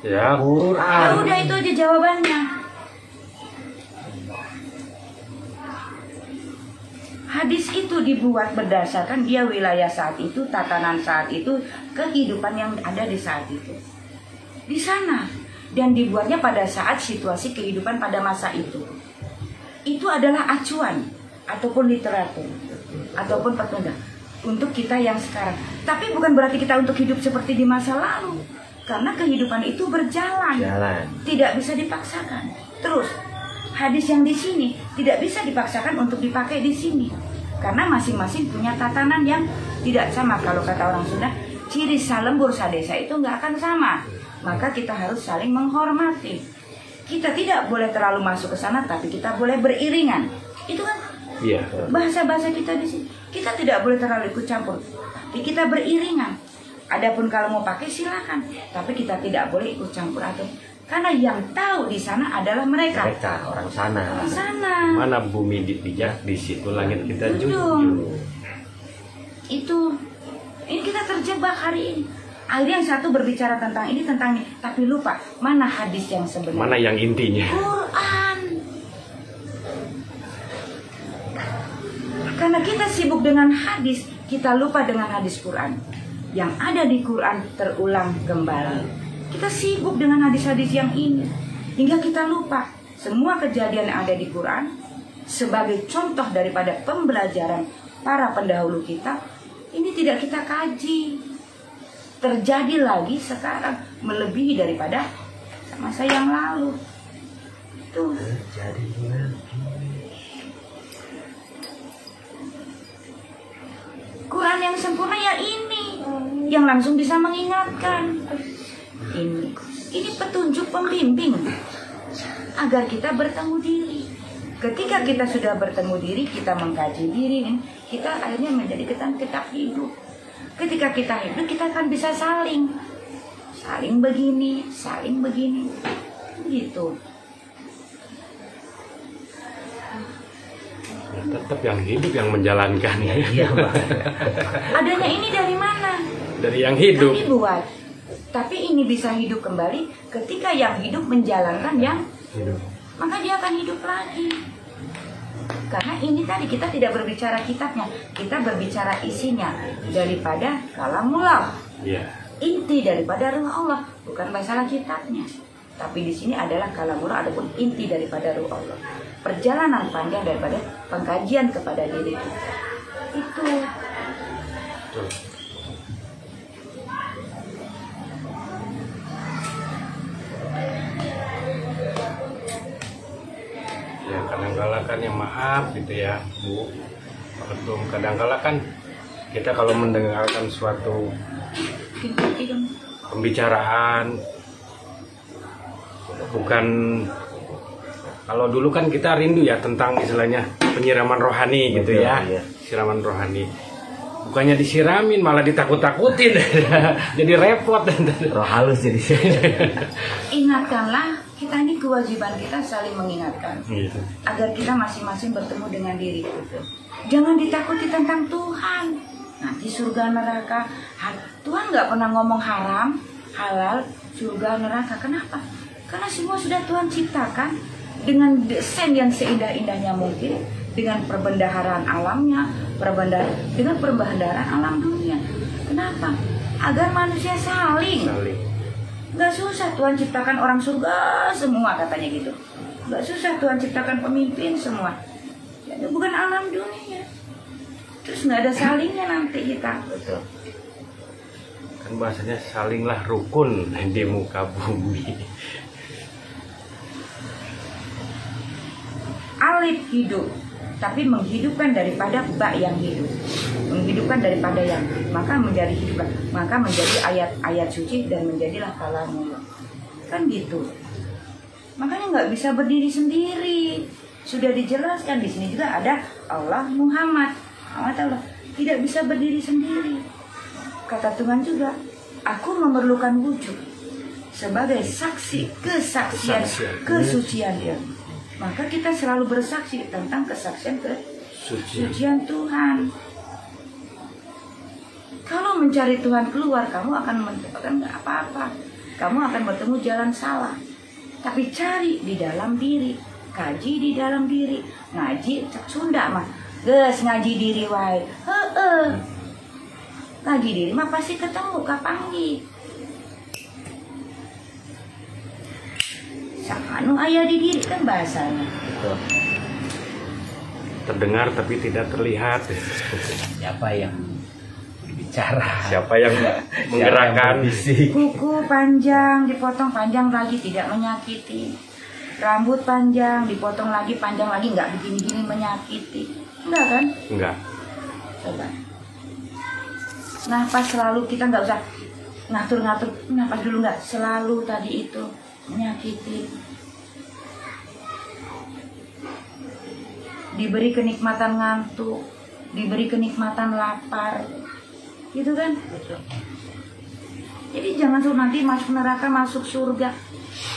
Ya, Ya udah itu aja jawabannya. Hadis itu dibuat berdasarkan dia wilayah saat itu, tatanan saat itu, kehidupan yang ada di saat itu. Di sana. Dan dibuatnya pada saat situasi kehidupan pada masa itu. Itu adalah acuan ataupun literatur ataupun petunjuk untuk kita yang sekarang. Tapi bukan berarti kita untuk hidup seperti di masa lalu. Karena kehidupan itu berjalan. Tidak bisa dipaksakan. Terus, hadis yang di sini tidak bisa dipaksakan untuk dipakai di sini. Karena masing-masing punya tatanan yang tidak sama. Kalau kata orang Sunda, ciri salembur sadesa itu nggak akan sama. Maka kita harus saling menghormati. Kita tidak boleh terlalu masuk ke sana, tapi kita boleh beriringan. Itu kan bahasa-bahasa kita di sini. Kita tidak boleh terlalu ikut campur, tapi kita beriringan. Adapun kalau mau pakai silakan, tapi kita tidak boleh ikut campur atau karena yang tahu di sana adalah mereka Orang sana. Mana bumi dipijak, di situ langit kita Betul. junjung. Itu ini kita terjebak hari ini. Akhirnya yang satu berbicara tentang ini, tapi lupa mana hadis yang sebenarnya. Mana yang intinya? Quran. Karena kita sibuk dengan hadis, kita lupa dengan hadis Quran. Yang ada di Quran terulang kembali. Kita sibuk dengan hadis-hadis yang ini, hingga kita lupa semua kejadian yang ada di Quran sebagai contoh daripada pembelajaran para pendahulu kita. Ini tidak kita kaji. Terjadi lagi sekarang melebihi daripada masa yang lalu. Tuh. Quran yang sempurna ya ini, yang langsung bisa mengingatkan. Ini petunjuk pembimbing agar kita bertemu diri. Ketika kita sudah bertemu diri, kita mengkaji diri, kita akhirnya menjadi kitab hidup. Ketika kita hidup, kita akan bisa saling begini, gitu. Tetap yang hidup yang menjalankan. Iya, Adanya ini dari mana? Dari yang hidup. Kami buat. Tapi ini bisa hidup kembali ketika yang hidup menjalankan yang Hidup. maka dia akan hidup lagi. Karena ini tadi kita tidak berbicara kitabnya, kita berbicara isinya daripada kalamullah. Iya. Inti daripada ruh Allah, bukan masalah kitabnya. Tapi di sini adalah kalamullah ataupun inti daripada ruh Allah. Perjalanan panjang daripada pengkajian kepada diri kita. Itu. Betul. Ya kadang-kala kan ya maaf gitu ya Bu Pak Ketum, kadang-kala kan kita kalau mendengarkan suatu pembicaraan, bukan, kalau dulu kan kita rindu ya tentang istilahnya penyiraman rohani gitu ya, siraman rohani. Bukannya disiramin malah ditakut-takutin, jadi repot. Roh halus jadi. Ingatkanlah, kita ini kewajiban kita saling mengingatkan, Gitu. agar kita masing-masing bertemu dengan diri kita. Jangan ditakuti tentang Tuhan. Nanti surga neraka, Tuhan nggak pernah ngomong haram, halal, surga neraka. Kenapa? Karena semua sudah Tuhan ciptakan dengan desain yang seindah-indahnya mungkin, dengan perbendaharaan alamnya, dengan perbendaharaan alam dunia. Kenapa? Agar manusia saling. Gak susah Tuhan ciptakan orang surga semua, katanya gitu. Gak susah Tuhan ciptakan pemimpin semua. Ya, bukan alam dunia. Terus nggak ada salingnya nanti kita. Betul. Kan bahasanya salinglah rukun di muka bumi. Alif hidup, tapi menghidupkan daripada bak yang hidup, menghidupkan daripada yang, maka menjadi hidupkan, maka menjadi ayat-ayat suci dan menjadilah kalamullah. Kan gitu. Makanya nggak bisa berdiri sendiri. Sudah dijelaskan di sini juga ada Allah Muhammad Allah tidak bisa berdiri sendiri. Kata Tuhan juga, aku memerlukan wujud sebagai saksi kesaksian kesucian Dia. Maka kita selalu bersaksi tentang kesaksian kesucian Tuhan. Kalau mencari Tuhan keluar, kamu akan mendapatkan nggak apa-apa. Kamu akan bertemu jalan salah. Tapi cari di dalam diri, kaji di dalam diri, ngaji Sunda mah, geus ngaji diri wae. Ngaji diri mah pasti ketemu kapanggi. Anu aya di diri kan bahasanya. Betul. Terdengar tapi tidak terlihat. Siapa yang bicara? Siapa yang menggerakkan? Kuku panjang dipotong panjang lagi tidak menyakiti. Rambut panjang dipotong lagi panjang lagi nggak begini-gini menyakiti. Enggak kan? Enggak. Coba. Nafas selalu kita nggak usah ngatur-ngatur nafas dulu, nggak selalu tadi itu menyakiti. Diberi kenikmatan ngantuk, diberi kenikmatan lapar, gitu kan? Jadi jangan suruh nanti masuk neraka masuk surga.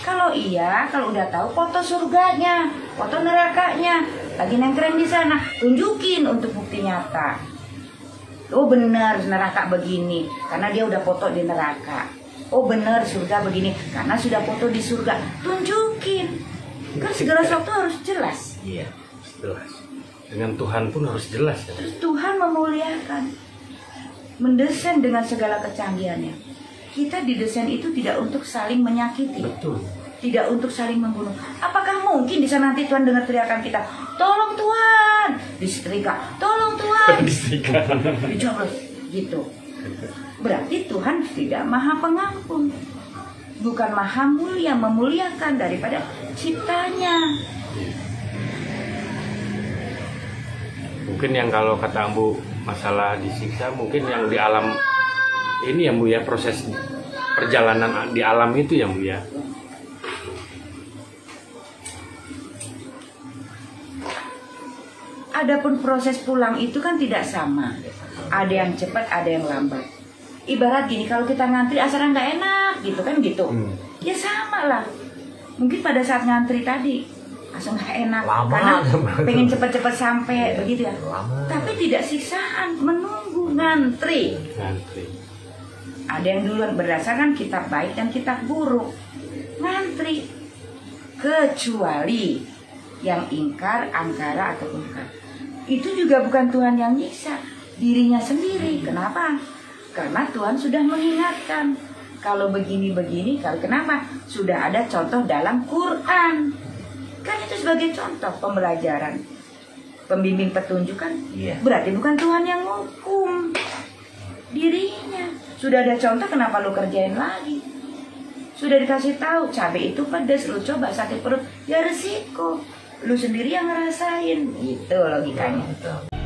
Kalau iya, kalau udah tahu foto surganya, foto nerakanya, lagi nengkreng di sana, tunjukin untuk bukti nyata. Oh benar neraka begini, karena dia udah foto di neraka. Oh benar surga begini, karena sudah foto di surga. Tunjukin. Kan segala sesuatu harus jelas. Iya, Jelas. Dengan Tuhan pun harus jelas ya. Terus Tuhan memuliakan, mendesain dengan segala kecanggihannya. Kita didesain itu tidak untuk saling menyakiti, Betul. tidak untuk saling membunuh. Apakah mungkin di sana nanti Tuhan dengar teriakan kita, tolong Tuhan, disetrika, tolong Tuhan, dijoblos, gitu. Berarti Tuhan tidak maha pengampun, bukan maha mulia, memuliakan daripada ciptanya. Mungkin yang kalau kata Ambu masalah disiksa, mungkin yang di alam ini ya Bu ya, proses perjalanan di alam itu ya Bu ya. Adapun proses pulang itu kan tidak sama. Ada yang cepat, ada yang lambat. Ibarat gini, kalau kita ngantri asalnya nggak enak gitu kan gitu. Ya sama lah. Mungkin pada saat ngantri tadi asal nggak enak Lama, karena lama. pengen cepat-cepat sampai begitu ya. Lama. Tapi tidak siksaan, menunggu ngantri. Ngantri. Ada yang duluan berdasarkan kitab baik dan kitab buruk. Ngantri. Kecuali yang ingkar, angkara ataupun bukan. Itu juga bukan Tuhan yang nyiksa, dirinya sendiri. Kenapa? Karena Tuhan sudah mengingatkan. Kalau begini-begini, kalau kenapa? Sudah ada contoh dalam Quran. Kan itu sebagai contoh pembelajaran. Pembimbing petunjuk kan? Iya. Berarti bukan Tuhan yang menghukum dirinya. Sudah ada contoh, kenapa lu kerjain lagi? Sudah dikasih tahu, cabai itu pedas, lu coba sakit perut, ya resiko. Lu sendiri yang ngerasain. Itu logikanya. Betul.